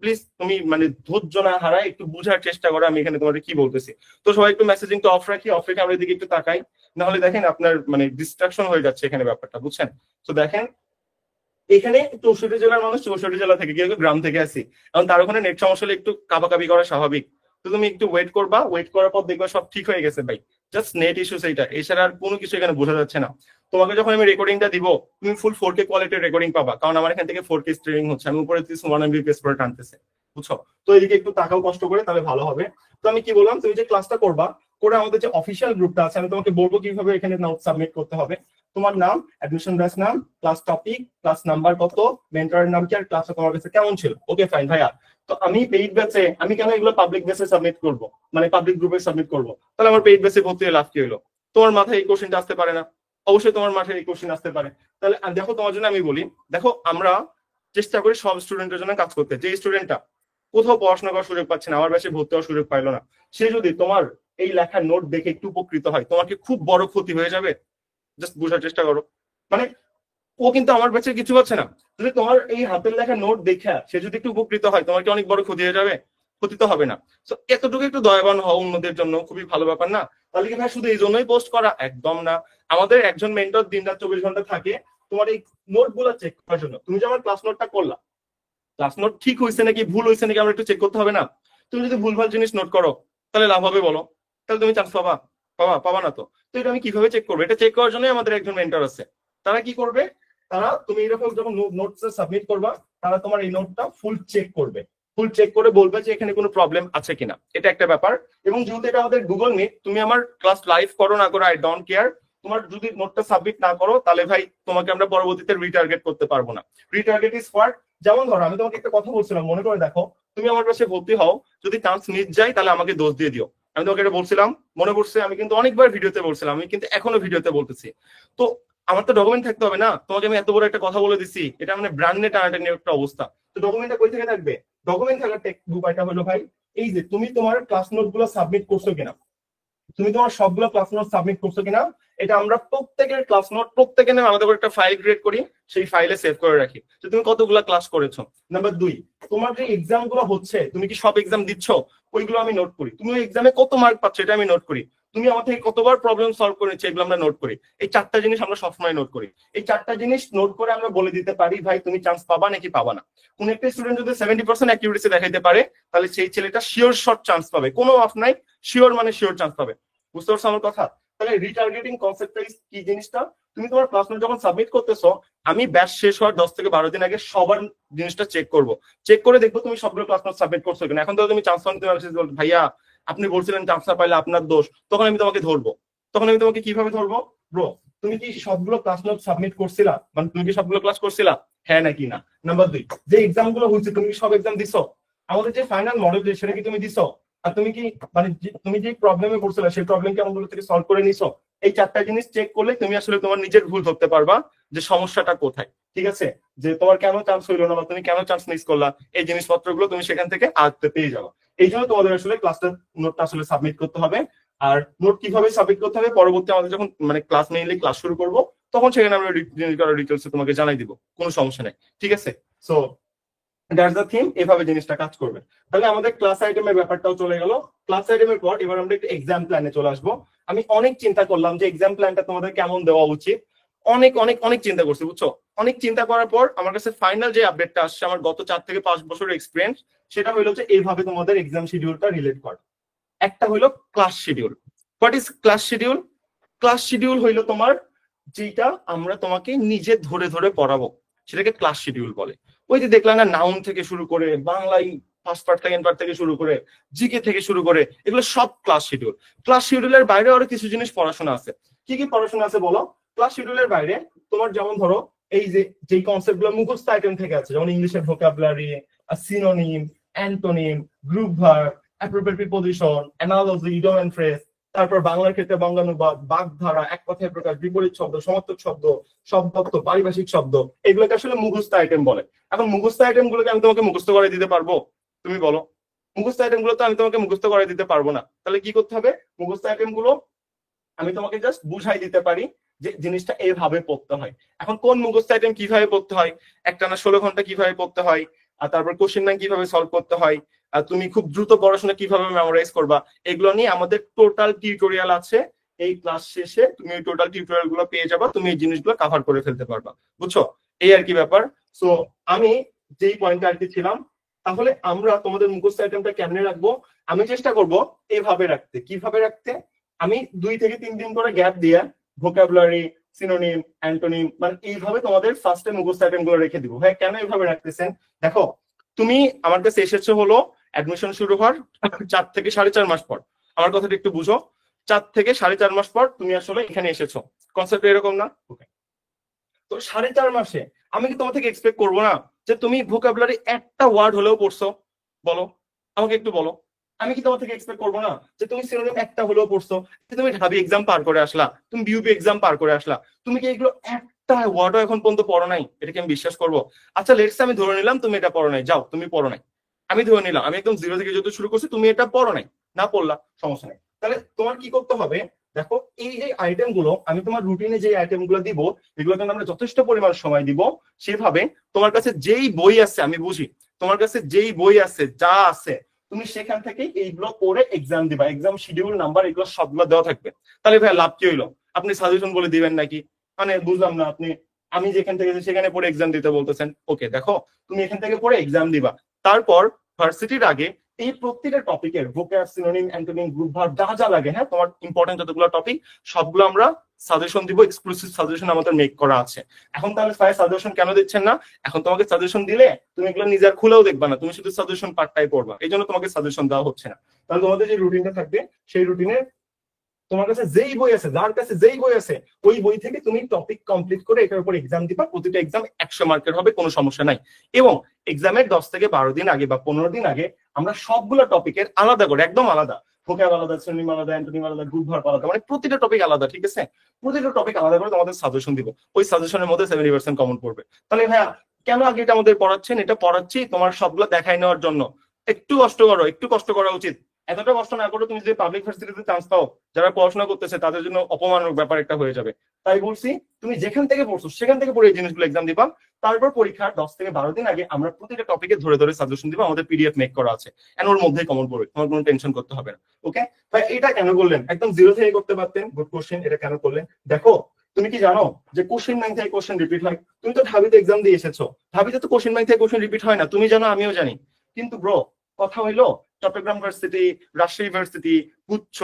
প্লিজ তুমি মানে ধৈর্য না হারায় একটু বোঝার চেষ্টা করো আমি এখানে তোমাদের কি বলতেছি। তো সবাই একটু মেসেজিং তো অফ রাখি, অফ রেখে আমরা এদিকে একটু তাকাই, নাহলে দেখেন আপনার মানে ডিস্ট্রাকশন হয়ে যাচ্ছে এখানে ব্যাপারটা, বুঝছেন? তো দেখেন, এখানে 64 জেলার মানুষ 64 জেলা থেকে, কেউ গ্রাম থেকে আসি, এখন তার ওখানে নেট সমস্যা হলে একটু কাবাকাবি করা স্বাভাবিক। তো তুমি একটু ওয়েট করবা, ওয়েট করার পর দেখবা সব ঠিক হয়ে গেছে ভাই। জাস্ট নেট ইস্যুস এইটা, এছাড়া আর কোনো কিছু এখানে বোঝা যাচ্ছে না। তোমাকে যখন আমি রেকর্ডিংটা দিব, তুমি ফুল 4K কোয়ালিটির রেকর্ডিং পাবা, কারণ আমার এখান থেকে 4K স্ট্রিমিং হচ্ছে, আমি উপরে 1 Mbps করে টানতেছে, বুঝছো? তো এদিকে একটু তাকাও কষ্ট করে, তাহলে ভালো হবে। তো আমি কি বললাম, তুমি যে ক্লাসটা করবা, করে আমাদের যে অফিসিয়াল গ্রুপটা আছে, আমি তোমাকে বলবো কিভাবে এখানে নোট সাবমিট করতে হবে। তোমার নাম, অ্যাডমিশন ব্যাচ নাম, ক্লাস টপিক, ক্লাস নাম্বার কত, মেন্টরের নাম কি, আর ক্লাসটা তোমার কাছে কেমন ছিল। ওকে ফাইন ভাইয়া। তো আমি পেইড ব্যাচে, আমি কেন এগুলো পাবলিক ব্যাচে সাবমিট করব, মানে পাবলিক গ্রুপে সাবমিট করব? তাহলে আমার পেইড ব্যাচে ভর্তি হয়ে লাভ কি হলো? তোমার মাথায় এই কোশ্চেনটা আসতে পারে না? অবশ্যই তোমার মাথায় এই কোশ্চেন আসতে পারে। তাহলে দেখো, তোমার জন্য আমি বলি, দেখো আমরা চেষ্টা করি সব স্টুডেন্টের জন্য কাজ করতে। যে স্টুডেন্টটা কোথাও পড়াশোনা করার সুযোগ পাচ্ছে না, আমার ব্যাচে ভর্তি হওয়ার সুযোগ পাইলো না, সে যদি তোমার এই লেখার নোট দেখে একটু উপকৃত হয়, তোমার কি খুব বড় ক্ষতি হয়ে যাবে? জাস্ট বোঝার চেষ্টা করো। মানে ও কিন্তু আমার ব্যাচের কিছু পাচ্ছে না, যদি তোমার এই হাতের লেখা নোট দেখে সে যদি একটু উপকৃত হয়, তোমার কি অনেক বড় ক্ষতি হয়ে যাবে? ক্ষতি তো হবে না। তো এতটুকু একটু দয়াবান হও অন্যদের জন্য, খুবই ভালো ব্যাপার না? তাহলে কি ভাই শুধু এই জন্যই পোস্ট করা? একদম না। আমাদের একজন মেন্টর দিন-রাত 24 ঘন্টা থাকে তোমার এই নোট গুলো চেক করার জন্য। তুমি যে আমার ক্লাস নোটটা করলা, ক্লাস নোট ঠিক হয়েছে নাকি ভুল হয়েছে নাকি আমরা একটু চেক করতে হবে না? তুমি যদি ভুলভাল জিনিস নোট করো, তাহলে লাভ হবে বলো? তাহলে তুমি চান্স পাবা? পাবা না তো। তো এটা আমি কিভাবে চেক করবো? এটা চেক করার জন্য আমাদের একজন মেন্টর আছে। তারা কি করবে? তারা তুমি এরকম যখন নোটস সাবমিট করবা, তারা তোমার এই নোটটা ফুল চেক করবে, ফুল চেক করে বলবে যে এখানে কোনো প্রবলেম আছে কিনা। এটা একটা ব্যাপার। এবং যেহেতু এটা আমাদের গুগল মিট, তুমি আমার ক্লাস লাইভ করো না করো, আই ডোন্ট কেয়ার। তোমার যদি নোটটা সাবমিট না করো, তাহলে ভাই তোমাকে আমরা পরবর্তীতে রিটার্গেট করতে পারবো না। Retarget is what? যেমন ধরো আমি তোমাকে একটা কথা বলছিলাম, মনে করে দেখো, তুমি আমার কাছে ভর্তি হও, যদি চান্স মিস যায় তাহলে আমাকে দোষ দিয়ে দিও। আমি তোমাকে এটা বলছিলাম, মনে পড়ছে? আমি কিন্তু অনেকবার ভিডিওতে বলছিলাম, আমি কিন্তু এখনো ভিডিওতে বলতেছি। তো আমার তো ডকুমেন্ট থাকতে হবে না? তোমাকে আমি এত বড় একটা কথা বলে দিচ্ছি, এটা মানে ব্র্যান্ডে টানাটানি একটা অবস্থা। তো ডকুমেন্টটা কই থেকে থাকবে? ডকুমেন্ট থাকার উপায়টা হলো ভাই, এই যে তুমি তোমার ক্লাস নোট গুলো সাবমিট করছো কিনা, তুমি তোমার সবগুলো ক্লাস নোট সাবমিট করছো কিনা, এটা আমরা প্রত্যেকের ক্লাস নোট প্রত্যেকের নামে আলাদা করে একটা ফাইল ক্রিয়েট করি, সেই ফাইলে সেভ করে রাখি যে তুমি কতগুলো ক্লাস করেছো। নাম্বার 2, তোমার যে এক্সাম গুলো হচ্ছে, তুমি কি সব এক্সাম দিচ্ছ, ওইগুলো আমি নোট করি। তুমি ওই এক্সামে কত মার্ক পাচ্ছ, এটা আমি নোট করি। তুমি আমার থেকে কতবার প্রবলেম সলভ করেছো, এগুলো আমরা নোট করি। এই 4টা জিনিস আমরা সবসময় নোট করি। এই 4টা জিনিস নোট করে আমরা বলে দিতে পারি ভাই তুমি চান্স পাবা নাকি পাবা না। কোন একটা স্টুডেন্ট যদি 70% অ্যাকিউরেসি দেখাইতে পারে, তাহলে সেই ছেলেটা শিওর শর্ট চান্স পাবে, কোনো অফ নাই, শিওর মানে শিওর চান্স পাবে। বুঝতে পারছো আমার কথা? তাহলে রিটার্গেটিং কনসেপ্টটা কি জিনিসটা? তুমি তোমার ক্লাস নোট যখন সাবমিট করতেছো, আমি ব্যাচ শেষ হওয়ার 10 থেকে 12 দিন আগে সবার জিনিসটা চেক করব। চেক করে দেখবো তুমি সবগুলো ক্লাস নোট সাবমিট করছো কিনা। এখন তো তুমি চান্স পান, ভাইয়া আপনি বলছিলেন চান্স না পাইলে আপনার দোষ, তখন আমি তোমাকে ধরবো। তখন আমি তোমাকে কিভাবে ধরবো? ব্রো, তুমি কি সবগুলো ক্লাস নোট সাবমিট করছিলা? মানে তুমি কি সবগুলো ক্লাস করছিলা, হ্যাঁ নাকি না? নাম্বার 2, যে এক্সাম গুলো হয়েছে তুমি কি সব এক্সাম দিছো? আমাদের যে ফাইনাল মডেল সেটা কি তুমি দিছো? আর তুমি কি মানে তুমি যে প্রবলেমে পড়ছিলে সেই প্রবলেম কি আমাগুলো থেকে সলভ করে নিছো? এই 4টা জিনিস চেক করলে তুমি আসলে তোমার নিজের ভুল ধরতে পারবা যে সমস্যাটা কোথায়। ঠিক আছে, যে তোমার কেন চান্স হইলো না বা তুমি কেন চান্স মিস করলা, এই জিনিসপত্রগুলো তুমি সেখান থেকে আয়ত্তে পেয়ে যাবে। এই জন্য তোমাদের আসলে ক্লাসটা নোটটা আসলে সাবমিট করতে হবে। আর নোট কিভাবে সাবমিট করতে হবে পরবর্তী আমাদের যখন মানে ক্লাস মেইনলি ক্লাস শুরু করবো তখন সেখানে আমরা ডিটেলস তোমাকে জানাই দিব, কোনো সমস্যা নেই, ঠিক আছে। সো দ্যাটস দ্য থিম, এভাবে জিনিসটা কাজ করবে। তাহলে আমাদের ক্লাস আইটেমের ব্যাপারটাও চলে গেল। ক্লাস আইটেমের পর এবার আমরা একটু এক্সাম প্ল্যানে চলে আসবো। আমি অনেক চিন্তা করলাম যে এক্সাম প্ল্যানটা তোমাদের কেমন দেওয়া উচিত, অনেক অনেক অনেক চিন্তা করছি বুঝছো। অনেক চিন্তা করার পর আমার কাছে ফাইনাল যে আপডেটটা আসছে আমার গত 4 থেকে 5 বছরের এক্সপিরিয়েন্স, সেটা হলো যে এইভাবে তোমাদের এক্সাম শিডিউলটা রিলেট করা। একটা হইলো class schedule. What is class schedule? Class schedule হইলো তোমার যেটা আমরা তোমাকে নিজে ধরে ধরে পড়াবো, সেটাকে ক্লাস শিডিউল বলে। ওই যে দেখলাম না, নাউন থেকে শুরু করে বাংলায় ফার্স্ট পার্ট সেকেন্ড পার্ট থেকে শুরু করে জিকে থেকে শুরু করে এগুলো সব ক্লাস শিডিউল। ক্লাস শিডিউলের বাইরে আরো কিছু জিনিস পড়াশোনা আছে। কি কি পড়াশোনা আছে বলো? ক্লাস শিডিউলের বাইরে তোমার যেমন ধরো এই যে যেই কনসেপ্ট গুলো মুখস্থ আইটেম থেকে আছে, যেমন ইংলিশের vocabulary, synonym, antonym, group verb, appropriate preposition, analogy, idiom and phrase, তারপর বাংলার ক্ষেত্রে বঙ্গানুবাদ, বাগধারা, এক কথায় প্রকাশ, বিপরীত শব্দ, সমার্থক শব্দ, শব্দার্থ, পারিভাষিক শব্দ, এগুলোকে আসলে মুখস্থ আইটেম বলে। এখন মুখস্থ আইটেম গুলোকে আমি তোমাকে মুখস্থ করে দিতে পারবো? তুমি বলো। মুখস্থ আইটেম গুলো তো আমি তোমাকে মুখস্থ করে দিতে পারবো না। তাহলে কি করতে হবে? মুখস্থ আইটেম গুলো আমি তোমাকে জাস্ট বুঝাই দিতে পারি যে জিনিসটা এইভাবে পড়তে হয়। এখন কোন মুখস্থ আইটেম কিভাবে পড়তে হয়, একটানা 16 ঘন্টা কিভাবে পড়তে হয়, আর তারপর কোশ্চেন ব্যাংক কিভাবে সলভ করতে হয়, আর তুমি খুব দ্রুত পড়াশোনা কিভাবে মেমোরাইজ করবা, এগুলো নিয়ে আমাদের টোটাল টিউটোরিয়াল আছে। এই ক্লাস শেষে তুমি ওই টোটাল টিউটোরিয়াল গুলো পেয়ে যাবা, তুমি এই জিনিসগুলো কভার করে ফেলতে পারবা, বুঝছো? এই আর কি ব্যাপার। সো আমি যেই পয়েন্টে আর কি ছিলাম, তাহলে আমরা তোমাদের মুখস্থ আইটেমটা কেমনে রাখবো? আমি চেষ্টা করব এইভাবে রাখতে। কিভাবে রাখতে? আমি 2 থেকে 3 দিন করে গ্যাপ দিয়ে ভোকাবুলারি, সিনোনিম, অ্যান্টোনিম, মানে এইভাবে তোমাদের ফার্স্টে মুখস্থ আইটেম গুলো রেখে দিব। হ্যাঁ, কেন এইভাবে রাখতেছেন? দেখো, তুমি আমার কাছে এসেছো হলো অ্যাডমিশন শুরু হওয়ার 4 থেকে 4.5 মাস পর। আমার কথাটা একটু বুঝো, 4 থেকে 4.5 মাস পর তুমি আসলে এখানে এসেছো। কনসেপ্ট এরকম না? তো 4.5 মাসে আমি কি তোমার থেকে এক্সপেক্ট করবো না যে তুমি ভোকাবুলারি একটা ওয়ার্ড হলেও পড়ছো? বলো, আমাকে একটু বলো। আমি কি তোমার থেকে এক্সপেক্ট করবো না যে তুমি সিনোনিম একটা হলেও পড়ছো, যে তুমি ঢাবি এক্সাম পার করে আসলা, তুমি বিউপি এক্সাম পার করে আসলা, তুমি কি এগুলো একটা ওয়ার্ডও এখন পর্যন্ত পড়ো নাই? এটা কি আমি বিশ্বাস করবো? আচ্ছা লেটস আমি ধরে নিলাম তুমি এটা পড়ো নাই, যাও তুমি পড়ো নাই। আমি ধরে নিলাম আমি একদম জিরো থেকে যত শুরু করছি, তুমি এটা পড়ো নাই, না পড়লা, সমস্যা নেই। তাহলে তোমার কি করতে হবে? দেখো, এই যে আইটেম গুলো আমি তোমার রুটিনে যে আইটেম গুলো দিব, এগুলো কিন্তু আমরা যথেষ্ট পরিমাণ সময় দিব। সেভাবে তোমার কাছে যেই বই আছে, আমি বুঝি তোমার কাছে যেই বই আছে যা আছে, তুমি সেখান থেকে এইগুলো পড়ে এক্সাম দিবা। এক্সাম শিডিউল নাম্বার এগুলো সবগুলো দেওয়া থাকবে। তাহলে ভাই লাভ কি হইলো? আপনি সাজেশন বলে দিবেন নাকি? মানে বুঝলাম না। আপনি আমি যেখান থেকে সেখানে পড়ে এক্সাম দিতে বলতেছেন। ওকে দেখো, তুমি এখান থেকে পড়ে এক্সাম দিবা, তারপর ভার্সিটির আগে এই প্রত্যেকটা টপিকের vocab, synonym, antonym, group verb যা যা লাগে, হ্যাঁ তোমার ইম্পর্টেন্ট যতগুলো টপিক সবগুলো আমরা সাজেশন দিব। এক্সক্লুসিভ সাজেশন আমাদের মেক করা আছে। এখন তাহলে স্যার সাজেশন কেন দিচ্ছেন না? এখন তোমাকে সাজেশন দিলে তুমি এগুলো নিজের খুলেও দেখবা না, তুমি শুধু সাজেশন পার্টটাই পড়বা, এই জন্য তোমাকে সাজেশন দেওয়া হচ্ছে না। তাহলে তোমাদের যে রুটিনটা থাকবে সেই রুটিনে তোমার কাছে যেই বই আছে, যার কাছে যেই বই আছে, ওই বই থেকে তুমি টপিক কমপ্লিট করে এটার উপর এক্সাম দিবা। প্রতিটা এক্সাম 100 মার্কের হবে, কোনো সমস্যা নাই। এবং এক্সামের 10 থেকে 12 দিন আগে বা 15 দিন আগে আমরা সবগুলো টপিকের আলাদা করে, একদম আলাদা, ভোকাব আলাদা, সিনোনিম আলাদা, অ্যান্টোনিম আলাদা, গ্রুপ ভার্ব আলাদা, মানে প্রতিটা টপিক আলাদা, ঠিক আছে? প্রতিটা টপিক আলাদা করে তোমাদের সাজেশন দিব। ওই সাজেশনের মধ্যে 70% কমন পড়বে। তাহলে ভাইয়া কেন আগে এটা আমাদের পড়াচ্ছেন? এটা পড়াচ্ছি তোমার সবগুলো দেখাই নেওয়ার জন্য। একটু কষ্ট করো, একটু কষ্ট করা উচিত। এতটা কষ্ট না করে তুমি যদি পাবলিক ভার্সিটিতে চান্স পাও, যারা পড়াশোনা করতেছে তাদের জন্য অপমানক ব্যাপার একটা হয়ে যাবে। তাই বলছি, তুমি যেখান থেকে পড়ছো সেখান থেকে পড়ে এই জিনিসগুলো এক্সাম দিবা। তারপর পরীক্ষার 10 থেকে 12 দিন আগে আমরা প্রতিটা টপিকে ধরে ধরে সাজেশন দিব। আমাদের পিডিএফ মেক করা আছে, এন্ড ওর মধ্যেই কমন পড়বে, তোমার কোনো টেনশন করতে হবে না। ওকে ভাই, এটা কেন করলেন? একদম জিরো থেকে করতে পারতেন। গুড কোশ্চেন, এটা কেন করলেন? দেখো, তুমি কি জানো যে কোশ্চেন ব্যাংক থেকে কোশ্চেন রিপিট হয়? তুমি তো ঢাবিতে এক্সাম দিয়ে এসেছো, ঢাবিতে তো কোশ্চেন ব্যাংক থেকে কোশ্চেন রিপিট হয় না, তুমি জানো, আমিও জানি। কিন্তু ব্রো, কথা হইলো চট্টগ্রাম ভার্সিটি, রাজশাহী ভার্সিটি, গুচ্ছ,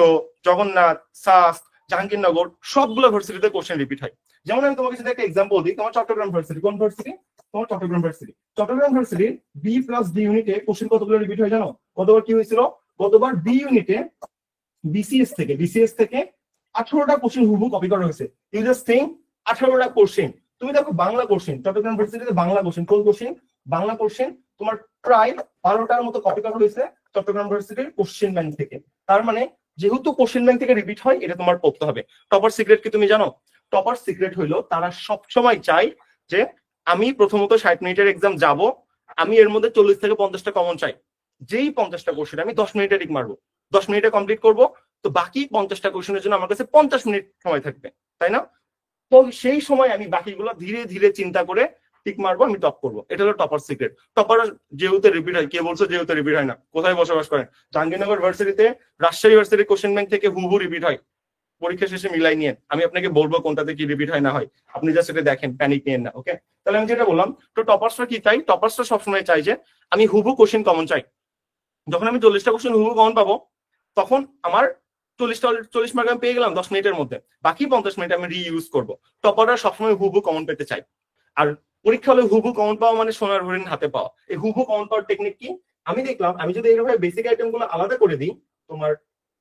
জগন্নাথ, সাস, জাহাঙ্গীরনগর সবগুলো ভার্সিটিতে কোশ্চেন রিপিট হয়। যেমন আমি তোমাকে যদি একটা এক্সাম্পল দিই, তোমার চট্টগ্রাম ভার্সিটি, কোন ভার্সিটি? তোমার চট্টগ্রাম ভার্সিটি। চট্টগ্রাম ভার্সিটির বি প্লাস ডি ইউনিটে কোশ্চেন কতগুলো রিপিট হয় জানো? গতবার কি হয়েছিল? গতবার বি ইউনিটে বিসিএস থেকে 18টা কোশ্চেন হুবহু কপি করা হয়েছে। ইউ জাস্ট থিঙ্ক, 18টা কোশ্চেন। তুমি দেখো বাংলা কোশ্চেন, চট্টগ্রাম ভার্সিটিতে বাংলা কোশ্চেন, কোন কোশ্চেন? বাংলা কোশ্চেন তোমার প্রায় 12টার মতো কপি করা হয়েছে চট্টগ্রাম ভার্সিটির কোশ্চেন ব্যাংক থেকে। তার মানে যেহেতু কোশ্চেন ব্যাংক থেকে রিপিট হয়, এটা তোমার পড়তে হবে। টপার সিক্রেট কি তুমি জানো? টপার সিক্রেট হইলো তারা সবসময় চায় যে আমি প্রথমত 60 মিনিটের এক্সাম যাব, আমি এর মধ্যে 40 থেকে 50টা কমন চাই। যেই 50টা কোশ্চেন আমি 10 মিনিটে টিক মারবো, 10 মিনিটে কমপ্লিট করব, তো বাকি 50টা কোশ্চেনের জন্য আমার কাছে 50 মিনিট সময় থাকবে, তাই না? তো সেই সময় আমি বাকিগুলো ধীরে ধীরে চিন্তা করে টিক মারবো, আমি টপ করবো। এটা হলো টপার সিক্রেট। টপার যেহেতু রিপিট হয়, কে বলছো যেহেতু রিপিট হয় না? কোথায় বসবাস করেন? জাহাঙ্গীরনগর ভার্সিটিতে, রাজশাহী ভার্সিটির কোশ্চেন ব্যাংক থেকে হুবহু রিপিট হয়। পরীক্ষা শেষে মিলাই নিয়ে আমি আপনাকে বলবো কোনটাতে কি রিপিট হয় না হয়, আপনি জাস্ট এটা দেখেন, প্যানিক নিয়েন না। ওকে, তাহলে আমি যেটা বললাম, তো টপার্সরা কি চাই? টপার্সরা সবসময় চাই যে আমি হুবহু কোশ্চেন কমন চাই। যখন আমি 40টা কোশ্চেন হুবহু কমন পাবো, তখন আমার 40 মার্ক আমি পেয়ে গেলাম 10 মিনিটের মধ্যে, বাকি 50 মিনিট আমি রিইউজ করবো। টপাররা সবসময় হুবহু কমন পেতে চাই। আর পরীক্ষা হলে হুবহু কমন পাওয়া মানে সোনার হরিণ হাতে পাওয়া। এই হুবহু কমন পাওয়ার টেকনিক কি? আমি দেখলাম, আমি যদি এইভাবে বেসিক আইটেম গুলো আলাদা করে দিই, তোমার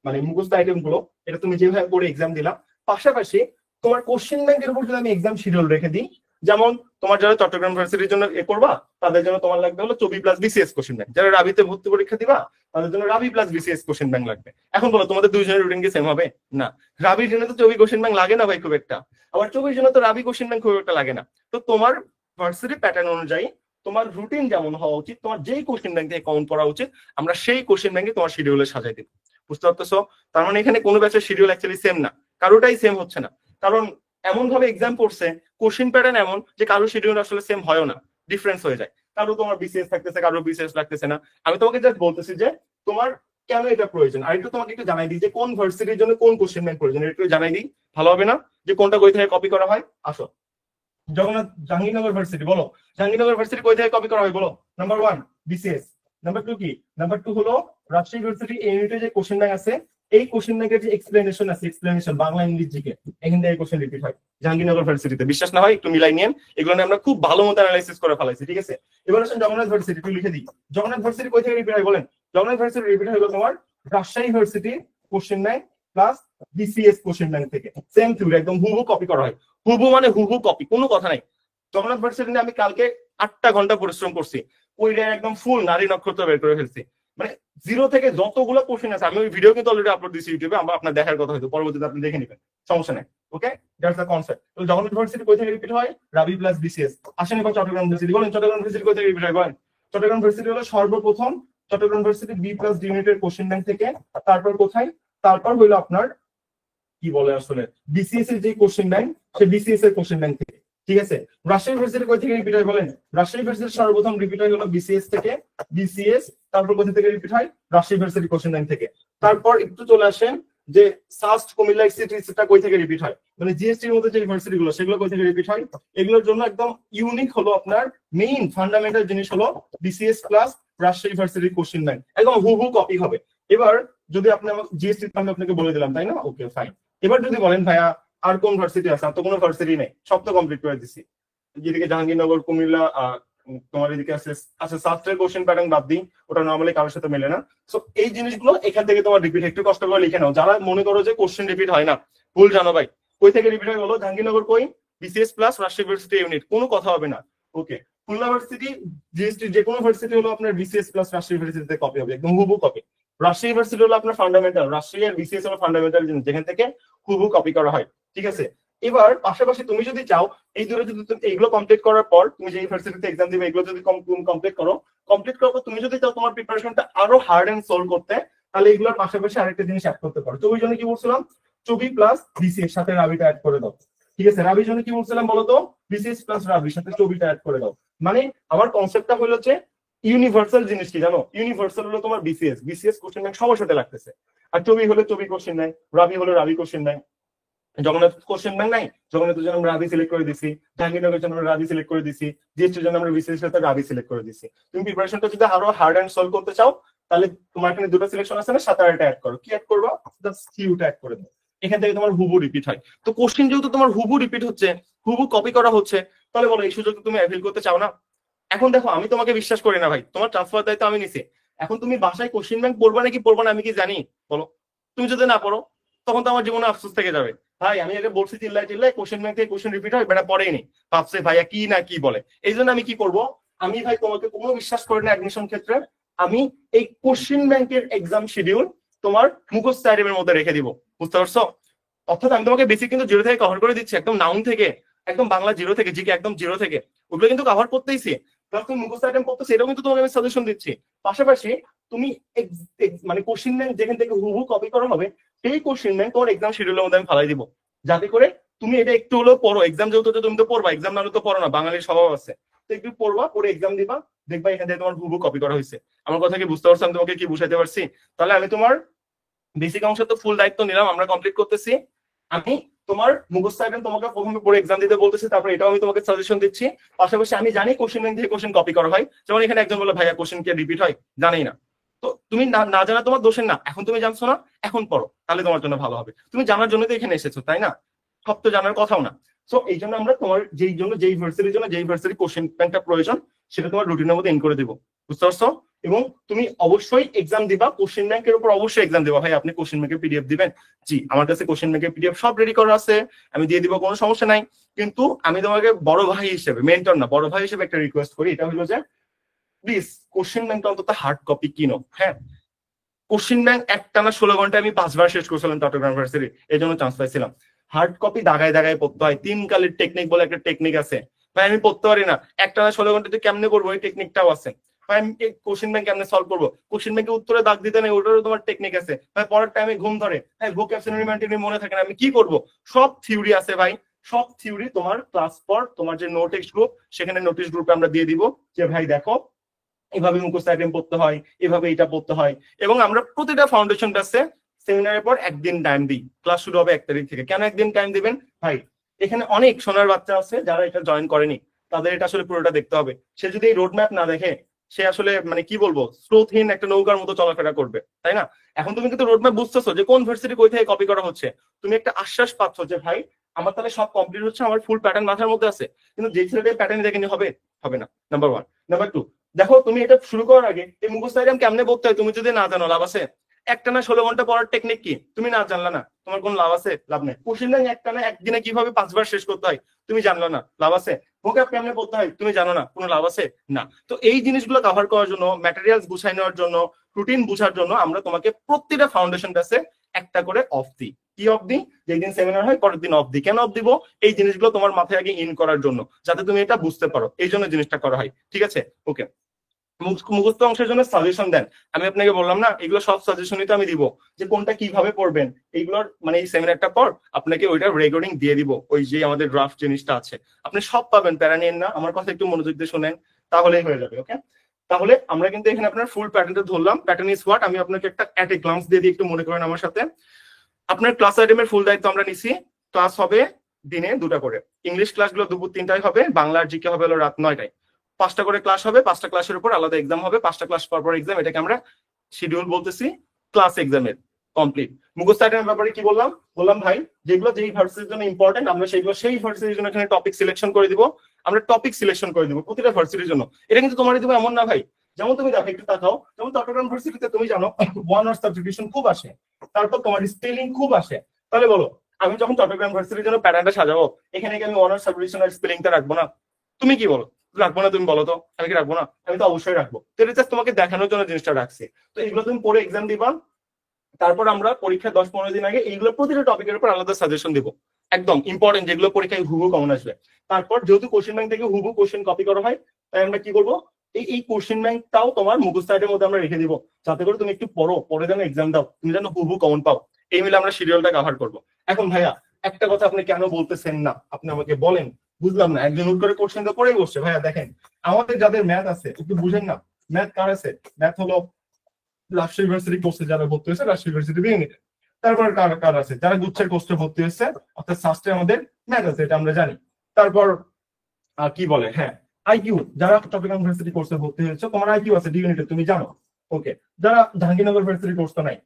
মানে মুখস্থ আইটেম গুলো, এটা তুমি যেভাবে করে এক্সাম দিলাম, পাশাপাশি তোমার কোশ্চেন ব্যাংকের উপর যদি আমি এক্সাম শিডিউল রেখে দিই, যেমন তোমার যারা চট্টগ্রাম ভার্সিটির জন্য এ করবা, তাদের জন্য তোমার লাগবে হলো চবি প্লাস বিসিএস কোশ্চেন ব্যাংক। যারা রাবিতে ভর্তি পরীক্ষা দিবা, তাদের জন্য রাবি প্লাস বিসিএস কোশ্চেন ব্যাংক লাগবে। এখন বলো, তোমাদের দুইজনের রুটিন কি সেম হবে? না। রাবির জন্য তো চবি কোশ্চেন ব্যাংক লাগে না ভাই খুব একটা, আবার চবির জন্য তো রাবি কোশ্চেন ব্যাংক খুব একটা লাগে না। তো তোমার ভার্সিটি প্যাটার্ন অনুযায়ী তোমার রুটিন যেমন হওয়া উচিত, তোমার যেই কোশ্চেন ব্যাংক থেকে কমন পড়া উচিত, আমরা সেই কোশ্চেন ব্যাংকে তোমার শিডিউলে সাজাই দিব। বুঝতে পারতেছো? তার মানে এখানে কোনো ব্যাচের শিডিউল অ্যাকচুয়ালি সেম না, কারোটাই সেম হচ্ছে না। কারণ এমন ভাবে এক্সাম পড়ছে, কোশ্চেন প্যাটার্ন এমন যে কারো শিডিউল আসলে সেম হয় না, ডিফারেন্স হয়ে যায়। কারো তোমার বিসিএস থাকতেছে, কারো বিসিএস লাগতেছে না। আমি তোমাকে জাস্ট বলতেছি যে তোমার কেন এটা প্রয়োজন। আর একটু তোমাকে একটু জানাই দিই যে কোন ভার্সিটির জন্য কোন কোশ্চেন ব্যাংক প্রয়োজন, একটু জানাই দিই, ভালো হবে না? যে কোনটা কই থেকে কপি করা হয়। আসো, জগন্নাথ জাহাঙ্গীরনগর ভার্সিটি, বলো জাহাঙ্গীরনগর ভার্সিটি কই থেকে কপি করা হয় বলো? নাম্বার 1 বিসিএস, নাম্বার 2 কি? নাম্বার 2 হলো রাজশাহী ভার্সিটি। এই ইউনিটে যে কোশ্চেন ব্যাংক আছে, এই কোশ্চেন ব্যাংকের যে এক্সপ্লেনেশন আছে, এক্সপ্লেনেশন বাংলা ইংলিশ জিকে, এখান থেকে কোশ্চেন রিপিট হয় জাহাঙ্গীরনগর ভার্সিটিতে। বিশ্বাস না হয় একটু মিলাই নিয়েন, এগুলো আমরা খুব ভালো মতো অ্যানালাইসিস করে ফেলাইছি। ঠিক আছে, এবার আসেন জগন্নাথ ভার্সিটি, একটু লিখে দিই। জগন্নাথ ভার্সিটি কই থেকে রিপিট হয় বলেন? জগন্নাথ ভার্সিটি রিপিট হলো তোমার রাজশাহী ভার্সিটির question bank plus BCS question bank থেকে। সেম থিওরি, একদম হুবহু কপি করা হয়। হুবহু মানে হুবহু কপি, কোনো কথা নাই। জগন্নাথ ভার্সিটি আমি কালকে 8টা ঘন্টা পরিশ্রম করছি, ওইটা একদম ফুল নারী নক্ষত্র বের করে ফেলছি। মানে জিরো থেকে যতগুলো কোশ্চেন আছে, আমি ওই ভিডিও কিন্তু অলরেডি আপলোড দিচ্ছি ইউটিউবে, আপনার দেখার কথা হয়তো পরবর্তীতে আপনি দেখে নেবেন, সমস্যা নেই। ওকে, দ্যাটস দ্য কনসেপ্ট। তো জগন্নাথ ভার্সিটি কই থেকে রিপিট হয়? রাবি প্লাস বিসিএস। আসেন এবার চট্টগ্রাম ভার্সিটি, বলেন চট্টগ্রাম ভার্সিটি কই থেকে রিপিট হয় বলেন? চট্টগ্রাম ভার্সিটি হলো সর্বপ্রথম Chittagong varsity B plus D ইউনিটের কোশ্চেন ব্যাংক থেকে। তারপর কোথায়? তারপর হইলো আপনার কি বলে আসলে বিসিএস এর যে কোশ্চেন ব্যাংক, সেই বিসিএস এর কোশ্চেন ব্যাংক থেকে। ঠিক আছে, রাজশাহী ভার্সিটি কই থেকে রিপিট হয় বলেন? রাজশাহী ভার্সিটি সর্বপ্রথম রিপিট হয় হলো বিসিএস থেকে, বিসিএস। তারপর কোথা থেকে রিপিট হয়? রাজশাহী ভার্সিটি কোশ্চেন ব্যাংক থেকে। তারপর একটু চলে আসেন যে সাস্ট কুমিল্লা সিটিটা কই থেকে রিপিট হয়, মানে জিএসটি এর মধ্যে যে ইউনিভার্সিটি গুলো, সেগুলো কই থেকে রিপিট হয়। এগুলোর জন্য একদম ইউনিক হলো আপনার মেইন ফান্ডামেন্টাল জিনিস হলো BCS plus Rajshahi varsity question bank, একদম হুবহু কপি হবে। এবার যদি আপনি জিএসটি আমি আপনাকে বলে দিলাম, তাই না? Okay fine. এবার যদি বলেন ভাইয়া আর কোন ভার্সিটি আছে? আর তো কোনো ভার্সিটি নেই, সব তো কমপ্লিট করে দিছি। যেদিকে জাহাঙ্গীরনগর, কুমিল্লা, তোমার এদিকে আছে আছে সাস্টের কোশ্চেন প্যাটার্ন বাদ দিই, ওটা নর্মালি কারোর সাথে মেলে না। সো এই জিনিসগুলো এখান থেকে তোমার রিপিট, একটু কষ্ট করে লিখে নাও। যারা মনে করো যে কোশ্চেন রিপিট হয় না, ভুল জানো ভাই। কই থেকে রিপিট হয় বলো? জাহাঙ্গীরনগর কই? BCS plus Rajshahi varsity unit, কোনো কথা হবে না। ওকে, খুলনা ভার্সিটি, জিএসটি, যে কোনো ভার্সিটি হলো আপনার বিসিএস প্লাস রাজশাহী ভার্সিটিতে কপি হবে, একদম হুবহু কপি। রাজশাহী ভার্সিটি হলো আপনার ফান্ডামেন্টাল, রাজশাহী আর বিসিএস হলো ফান্ডামেন্টাল জিনিস, যেখান থেকে হুবহু কপি করা হয়। ঠিক আছে, এবার পাশাপাশি তুমি যদি চাও এই দূরে যদি এইগুলো কমপ্লিট করার পর তুমি যে ইউনিভার্সিটিতে এক্সাম দিবে, এগুলো যদি কমপ্লিট করো, কমপ্লিট করার পর তুমি যদি চাও তোমার প্রিপারেশনটা আরো হার্ড এন্ড সোল করতে, তাহলে এগুলোর পাশাপাশি আরেকটা জিনিস অ্যাড করতে পারো। তো ওই জন্য কি বলছিলাম, চবি প্লাস বিসি এর সাথে রাবিটা অ্যাড করে দাও। ঠিক আছে, রাবির জন্য কি বলছিলাম বলতো? বিসিএস প্লাস রাবির সাথে চবিটা অ্যাড করে দাও। মানে আমার কনসেপ্টটা হলো যে ইউনিভার্সাল জিনিস কি জানো? ইউনিভার্সাল হলো তোমার বিসিএস, বিসিএস কোশ্চেন ব্যাংক সবার সাথে লাগতেছে। আর চবি হলে চবি কোশ্চেন নাই, রাবি হলো রাবি কোশ্চেন নাই। জগন্নাথ কোশ্চেন ব্যাংক নাই, জগন্নাথের জন্য আমরা রাবি সিলেক্ট করে দিছি, জাহাঙ্গীরনগরের জন্য আমরা রাবি সিলেক্ট করে দিছি, জিএসটির জন্য আমরা বিসিএস সাথে রাবি সিলেক্ট করে দিছি। তুমি প্রিপারেশনটা যদি আরো হার্ড এন্ড সলভ করতে চাও, তাহলে তোমার এখানে দুটো সিলেকশন আছে না, সাথে আরেকটা অ্যাড করো। কি অ্যাড করবো? জাস্ট কিউটা অ্যাড করে দাও। এখান থেকে তোমার হুবু রিপিট হয়। তো কোশ্চেন যেহেতু তোমার হুবু রিপিট হচ্ছে, হুবু কপি করা হচ্ছে, তাহলে বলো এই সুযোগ তুমি অ্যাভেল করতে চাও না? এখন দেখো, আমি তোমাকে বিশ্বাস করি না ভাই, তোমার ট্রান্সফার দায়িত্ব আমি নিছি। এখন তুমি বাসায় কোশ্চেন ব্যাংক পড়বা নাকি পড়বা না আমি কি জানি বলো? তুমি যদি না পড়ো, তখন তো আমার জীবনে আফসোস থেকে যাবে। ভাই আমি এটা বলছি চিল্লায় চিল্লায়, কোশ্চেন ব্যাংক থেকে কোশ্চেন রিপিট হয়, বেটা পড়েই নি, ভাবছে ভাইয়া কি না কি বলে। এই জন্য আমি কি করব, আমি ভাই তোমাকে কোনো বিশ্বাস করি না অ্যাডমিশন ক্ষেত্রে। আমি এই কোশ্চেন ব্যাংকের এক্সাম শিডিউল তোমার মুখস্থ আইটেমের মধ্যে রেখে দিব। বুঝতে পারছো? অর্থাৎ আমি তোমাকে বেসিক কিন্তু জিরো থেকে কভার করে দিচ্ছি, একদম নাউন থেকে একদম বাংলা জিরো থেকে, জিকে একদম জিরো থেকে, ওগুলো কিন্তু কভার করতেইছি। প্লাস তুমি মুখস্থ আইটেম পড়তেছি, এটাও কিন্তু তোমাকে আমি সাজেশন দিচ্ছি। পাশাপাশি তুমি মানে কোশ্চেন ব্যাংক যেখান থেকে হুবহু কপি করা হবে, সেই কোশ্চেন ব্যাংক তোমার এক্সাম শিডিউলের মধ্যে আমি ফালাই দিব, যাতে করে তুমি এটা একটু হলেও পড়ো। এক্সাম যেহেতু তুমি তো পড়বা, এক্সাম না হলে তো পড়ো না, বাঙালির স্বভাব আছে। তো একটু পড়বা, পড়ে এক্সাম দিবা, দেখবা এখান থেকে তোমার হুবহু কপি করা হয়েছে। আমার কথা কি বুঝতে পারছো? আমি তোমাকে কি বুঝাইতে পারছি? তাহলে আমি তোমার বেসিক অংশ তো ফুল দায়িত্ব নিলাম, আমরা কমপ্লিট করতেছি। আমি তোমার মুখস্থ আইটেম তোমাকে প্রথমে পড়ে এক্সাম দিতে বলতেছি, তারপর এটাও আমি তোমাকে সাজেশন দিচ্ছি। পাশাপাশি আমি জানি কোশ্চেন ব্যাংক থেকে কোশ্চেন কপি করা হয়, যেমন এখানে একজন বলে ভাইয়া কোশ্চেন কি রিপিট হয়, জানেই না। তো তুমি না জানা তোমার দোষের না, এখন তুমি জানছো না, এখন পড়ো, তাহলে তোমার জন্য ভালো হবে। তুমি জানার জন্য তো এখানে এসেছো, তাই না? সব তো জানার কথাও না। সো এই জন্য আমরা তোমার যেই ভার্সিটির জন্য যেই ভার্সিটি কোশ্চেন ব্যাংকটা প্রয়োজন, সেটা তোমার রুটিনের মধ্যে ইন করে দেবো, বুঝতে পারছো? এবং তুমি অবশ্যই এক্সাম দিবা, কোশ্চেন ব্যাংকের উপর অবশ্যই এক্সাম দিবা। ভাই আপনি কোশ্চেন ব্যাংকের পিডিএফ দিবেন? জি, আমার কাছে কোশ্চেন ব্যাংকের পিডিএফ সব রেডি করা আছে, আমি দিয়ে দিব, কোনো সমস্যা নাই। কিন্তু আমি তোমাকে বড় ভাই হিসেবে, মেন্টর না, বড় ভাই হিসেবে একটা রিকোয়েস্ট করি, এটা হলো যে প্লিজ কোশ্চেন ব্যাংকটা অন্তত হার্ড কপি কিনো। হ্যাঁ, কোশ্চেন ব্যাংক একটানা 16 ঘন্টায় আমি 5 বার শেষ করছিলাম চট্টগ্রাম ইউনিভার্সিটি, এই জন্য চান্স পাইছিলাম। হার্ড কপি দাগায় দাগায় পড়তে হয়, 3 কালের টেকনিক বলে একটা টেকনিক আছে ভাই, আমি পড়তে পারি না। একটানা 16 ঘন্টাতে কেমনে করবো, এই টেকনিকটাও আছে ভাই। আমি কোশ্চেন ব্যাংক কেমনে সলভ করবো, কোশ্চেন ব্যাংকে উত্তরে দাগ দিতে নেই, ওটারও তোমার টেকনিক আছে ভাই। পরের টাইমে ঘুম ধরে ভাই, ভোকাবুলারি মেন্টেলি মনে থাকে না, আমি কি করবো? সব থিওরি আছে ভাই, সব থিওরি তোমার ক্লাস পর তোমার যে নোটিশ গ্রুপ, সেখানে নোটিশ গ্রুপে আমরা দিয়ে দিব যে ভাই দেখো এভাবে মুখস্থ আইটেম পড়তে হয়, এভাবে এটা পড়তে হয়। এবং আমরা প্রতিটা ফাউন্ডেশন ক্লাসে সেমিনারের পর একদিন টাইম দিই, ক্লাস শুরু হবে 1 তারিখ থেকে। কেন একদিন টাইম দিবেন ভাই? এখানে অনেক সোনার বাচ্চা আছে যারা এটা জয়েন করেনি, তাদের এটা আসলে পুরোটা দেখতে হবে। সে যদি এই রোড ম্যাপ না দেখে, সে আসলে মানে কি বলবো, স্রোতহীন একটা নৌকার মতো চলাফেরা করবে, তাই না? এখন তুমি কিন্তু রোড ম্যাপ বুঝতেছো যে কোন ভার্সিটি কই থেকে কপি করা হচ্ছে, তুমি একটা আশ্বাস পাচ্ছ যে ভাই আমার তাহলে সব কমপ্লিট হচ্ছে, আমার ফুল প্যাটার্ন মাথার মধ্যে আছে। কিন্তু যে ছেলেটা প্যাটার্ন দেখেনি হবে, হবে না। Number one. নাম্বার টু, দেখো তুমি এটা শুরু করার আগে এই মুখস্থ আইটেম কেমনে পড়তে হয় তুমি যদি না জানো, লাভ আছে? একটানা 16 ঘন্টা পড়ার টেকনিক কি তুমি না জানলা না, তোমার কোন লাভ আছে? লাভ নেই। কোশ্চেন ব্যাংক একটানা একদিনে কিভাবে 5 বার শেষ করতে হয় তুমি জানলা না, লাভ আছে? ভোকাব কেমনে পড়তে হয় তুমি জানো না, কোনো লাভ আছে? না। তো এই জিনিসগুলো কভার করার জন্য, ম্যাটেরিয়ালস গুছাই নেওয়ার জন্য, রুটিন বুঝার জন্য আমরা তোমাকে প্রতিটা ফাউন্ডেশন ক্লাসে একটা করে অফ দিই। কি অফ দিই? যেদিন সেমিনার হয় পরের দিন অফ দিই। কেন অফ দিব? এই জিনিসগুলো তোমার মাথায় আগে ইন করার জন্য, যাতে তুমি এটা বুঝতে পারো, এই জন্য জিনিসটা করা হয়। ঠিক আছে? ওকে। মুখস্থ অংশের জন্য সাজেশন দেন, আমি আপনাকে বললাম না, এগুলো সব সাজেশনই তো আমি দিব, যে কোনটা কিভাবে পড়বেন এইগুলোর, মানে এই সেমিনারটা পর আপনাকে ওইটা রেকর্ডিং দিয়ে দিব, ওই যে আমাদের ড্রাফট জিনিসটা আছে, আপনি সব পাবেন, প্যারা নিয়েন না। আমার কথা একটু মনোযোগ দিয়ে শোনেন, তাহলেই হয়ে যাবে। ওকে, তাহলে আমরা কিন্তু এখানে আপনার ফুল প্যাটার্নটা ধরলাম। প্যাটার্ন ইজ হোয়াট, আমি আপনাকে একটা অ্যাট এ গ্লান্স দিয়ে দিই, একটু মনে করেন আমার সাথে। আপনার ক্লাস আইটেমের ফুল দায়িত্ব আমরা নিছি। ক্লাস হবে দিনে 2টা করে, ইংলিশ ক্লাসগুলো দুপুর 3টায় হবে, বাংলার জিকে হবে হলো রাত 9টায়। 5টা করে ক্লাস হবে, 5টা ক্লাসের উপর আলাদা এক্সাম হবে, 5টা ক্লাস পর পর এক্সাম, এটাকে আমরা শিডিউল বলতেছি ক্লাস এক্সামের কমপ্লিট। মুখস্থ আইটেমের ব্যাপারে কি বললাম? বললাম ভাই যেগুলো যেই ভার্সিটির জন্য ইম্পর্টেন্ট, আমরা সেইগুলো সেই ভার্সিটির জন্য এখানে টপিক সিলেকশন করে দিব, আমরা টপিক সিলেকশন করে দিব প্রতিটা ভার্সিটির জন্য। এটা কিন্তু তোমারই দিব এমন না ভাই। যেমন তুমি দেখো, একটু তাকাও, যেমন চট্টগ্রাম ভার্সিটিতে তুমি জানো ওয়ান ওয়ার্ড সাবস্টিটিউশন খুব আসে, তারপর তোমার স্পেলিং খুব আসে। তাহলে বলো, আমি যখন চট্টগ্রাম ভার্সিটির জন্য প্যাটার্নটা সাজাবো, এখানে কি আমি ওয়ান ওয়ার্ড সাবস্টিটিউশন আর স্পেলিংটা রাখবো না? তুমি কি বলো? রাখবো না? তুমি বলো তো, আমি কি রাখবো না? আমি তো অবশ্যই রাখবো। তো এটা জাস্ট তোমাকে দেখানোর জন্য জিনিসটা রাখছি। তো এগুলো তুমি পরে এক্সাম দিবা, তারপর আমরা পরীক্ষার 10-15 দিন আগে এইগুলো প্রতিটা টপিকের উপর আলাদা সাজেশন দিব, একদম ইম্পর্টেন্ট, যেগুলো পরীক্ষায় হুবহু কমন আসবে। তারপর যেহেতু কোশ্চেন ব্যাংক থেকে হুবহু কোশ্চেন কপি করা হয়, তাই আমরা কি করবো, এই কোশ্চেন ব্যাংকটাও তোমার মুখস্থ আইটেমের মধ্যে আমরা রেখে দিব, যাতে করে তুমি একটু পড়ো, পরে যেন এক্সাম দাও, তুমি যেন হুবহু কমন পাও। এই মিলে আমরা শিডিউলটা কভার করবো। এখন ভাইয়া একটা কথা আপনি কেন বলতেছেন না, আপনি আমাকে বলেন। বুঝলাম না, একজন উঠ করে কোশ্চেন তো পড়েই বসছে। ভাইয়া দেখেন, আমাদের যাদের ম্যাথ আছে একটু বুঝেন না, ম্যাথ কার আছে? ম্যাথ হলো রাজশাহী ইউনিভার্সিটি কোর্সে যারা ভর্তি হয়েছে, রাজশাহী ইউনিভার্সিটি ইউনিটে। তারপর কার কার আছে যারা গুচ্ছের কোর্সে ভর্তি হয়েছে, অর্থাৎ সাস্টে আমাদের ম্যাথ আছে, এটা আমরা জানি। তারপর কি বলে, হ্যাঁ, আইকিউ, যারা চট্টগ্রাম ইউনিভার্সিটি কোর্সে ভর্তি হয়েছে তোমার আইকিউ আছে ডি ইউনিটে, তুমি জানো। ওকে, যারা জাহাঙ্গীরনগর ইউনিভার্সিটি কোর্স তো নাই।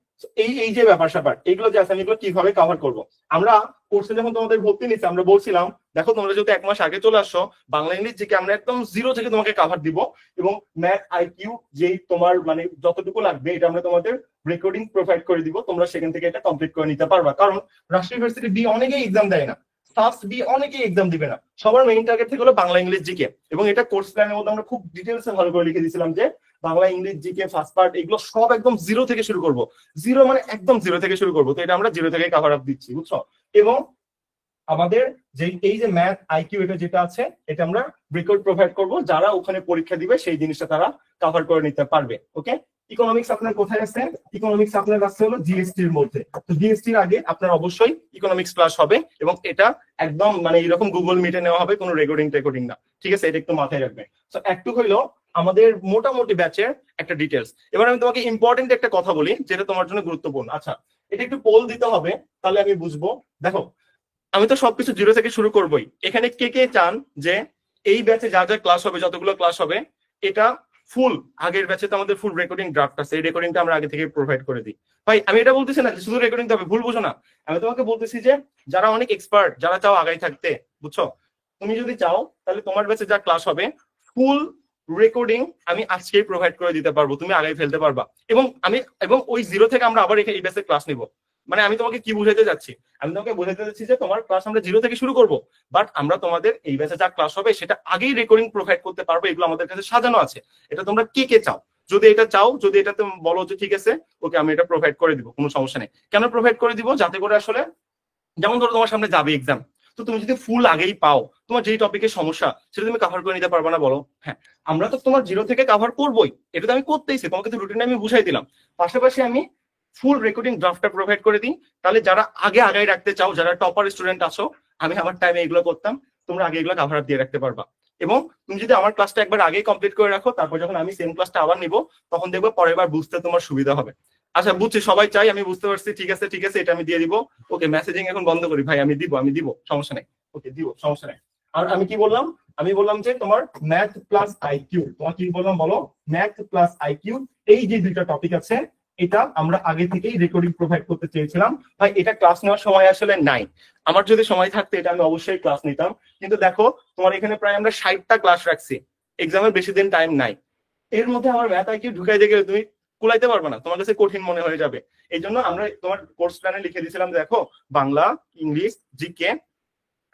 এই এই যে ব্যাপার স্যাপার, এইগুলো যে আছে আমি এগুলো কিভাবে কভার করবো? আমরা কোর্সে যখন তোমাদের ভর্তি নিচ্ছি, আমরা বলছিলাম দেখো তোমরা যেহেতু 1 মাস আগে চলে আসছো, বাংলা ইংলিশ জিকে আমরা একদম জিরো থেকে তোমাকে কভার দিব, এবং ম্যাথ আইকিউ যেই তোমার মানে যতটুকু লাগবে এটা আমরা তোমাদের রেকর্ডিং প্রোভাইড করে দিব, তোমরা সেখান থেকে এটা কমপ্লিট করে নিতে পারবা। কারণ রাজশাহী ইউনিভার্সিটি বি অনেকেই এক্সাম দেয় না, সাস্ট বি অনেকেই এক্সাম দিবে না, সবার মেইন টার্গেট থেকে হলো বাংলা ইংলিশ জিকে। এবং এটা কোর্স প্ল্যানের মধ্যে আমরা খুব ডিটেলসে ভালো করে লিখে দিয়েছিলাম যে Bangla English GK first part এগুলো সব একদম জিরো থেকে শুরু করব, জিরো মানে একদম জিরো থেকে শুরু করবো। তো এটা আমরা জিরো থেকে কভার আপ দিচ্ছি, বুঝছো? এবং আমাদের যে এই যে ম্যাথ আইকিউ এটা যেটা আছে এটা আমরা রেকর্ড প্রোভাইড করব, যারা ওখানে পরীক্ষা দিবে সেই জিনিসটা তারা কভার করে নিতে পারবে। ওকে, ইকোনমিক্স আপনার কোথায় আছে? ইকোনমিক্স আপনার কাছে হলো জিএসটি এর মধ্যে। তো জিএসটি এর আগে আপনার অবশ্যই ইকোনমিক্স ক্লাস হবে, এবং এটা একদম মানে এরকম গুগল মিটে নেওয়া হবে, কোনো রেকর্ডিং না, ঠিক আছে? এটা একটু মাথায় রাখবে। তো একটু হইলো আমাদের মোটামুটি ব্যাচের একটা ডিটেলস। এবার আমি তোমাকে ইম্পর্টেন্ট একটা কথা বলি যেটা তোমার জন্য গুরুত্বপূর্ণ। আচ্ছা, এটা একটু পোল দিতে হবে, তাহলে আমি বুঝবো। দেখো, আমি তো সবকিছু জিরো থেকে শুরু করবোই। এখানে কে কে চান যে এই ব্যাচে যা যা ক্লাস হবে, যতগুলো ক্লাস হবে, এটা ফুল আগের ব্যাচে তো আমাদের ফুল রেকর্ডিং ড্রাফট আছে, এই রেকর্ডিংটা আমরা আগে থেকে প্রোভাইড করে দিই। ভাই আমি এটা বলতেছি না যে শুধু রেকর্ডিং হবে, ভুল বুঝো না। আমি তোমাকে বলতেছি যে যারা অনেক এক্সপার্ট, যারা চাও আগাই থাকতে, বুঝছো, তুমি যদি চাও তাহলে তোমার ব্যাচে যা ক্লাস হবে ফুল রেকর্ডিং আমি আজকেই প্রোভাইড করে দিতে পারবো, তুমি আগাই ফেলতে পারবা। এবং ওই জিরো থেকে আমরা আবার এই ব্যাচে ক্লাস নিব। মানে আমি তোমাকে কি বুঝাইতে যাচ্ছি? আমি তোমাকে বোঝাতে যাচ্ছি যে তোমার ক্লাস আমরা জিরো থেকে শুরু করব, বাট আমরা তোমাদের এই ব্যাচে যা ক্লাস হবে সেটা আগেই রেকর্ডিং প্রোভাইড করতে পারবো। এগুলো আমাদের কাছে সাজানো আছে। এটা তোমরা কে কে চাও? যদি এটা চাও, যদি এটা তুমি বলো যে ঠিক আছে ওকে আমি এটা প্রোভাইড করে দিব, কোনো সমস্যা নেই। কেন প্রোভাইড করে দিব? যাতে করে আসলে, যেমন ধরো তোমার সামনে যাবে এক্সাম, তো তুমি যদি ফুল আগেই পাও, তোমার যেই টপিকের সমস্যা সেটা তুমি কভার করে নিতে পারবে না বলো? হ্যাঁ, আমরা তো তোমার জিরো থেকে কভার করবোই, এটা তো আমি করতেইছি, তোমাকে তো রুটিনে আমি বুঝাই দিলাম। পাশাপাশি আমি ফুল রেকর্ডিং ড্রাফটটা প্রোভাইড করে দিই। তাহলে যারা আগে রাখতে চাও, যারা টপার স্টুডেন্ট আছো, আমি আমার টাইমে এগুলো করতাম, তোমরা আগে এগুলো কভার দিয়ে রাখতে পারবা। এবং তুমি যদি আমার ক্লাসটা একবার আগেই কমপ্লিট করে রাখো, তারপর যখন আমি সেম ক্লাসটা আবার নিব, তখন দেখবো পরের বার বুঝতে তোমার সুবিধা হবে। আচ্ছা বুঝছি, সবাই চাই, আমি বুঝতে পারছি, ঠিক আছে ঠিক আছে, এটা আমি দিয়ে দিব। ওকে, মেসেজিং এখন বন্ধ করি ভাই, আমি দিব, সমস্যা নেই। ওকে, দিব, সমস্যা নেই। আর আমি কি বললাম? আমি বললাম যে তোমার ম্যাথ প্লাস আইকিউ, তোমার কি বললাম বলো? ম্যাথ প্লাস আইকিউ, এই যে দুইটা টপিক আছে, এটা আমরা আগে থেকেই রেকর্ডিং প্রোভাইড করতে চেয়েছিলাম। ভাই এটা ক্লাস নেওয়ার সময় আসলে নাই, আমার যদি সময় থাকতো এটা আমি অবশ্যই ক্লাস নিতাম। কিন্তু দেখো, তোমার এখানে প্রায় আমরা 60টা ক্লাস রাখছি, এক্সামের বেশি দিন টাইম নাই। এর মধ্যে আমার ম্যাথ আইকিউ ঢুকাই দিয়ে গেলে তুমি কুলাইতে পারবে না, তোমার কাছে কঠিন মনে হয়ে যাবে। এই জন্য আমরা তোমার কোর্স প্ল্যানে লিখে দিয়েছিলাম, দেখো Bangla, English, GK,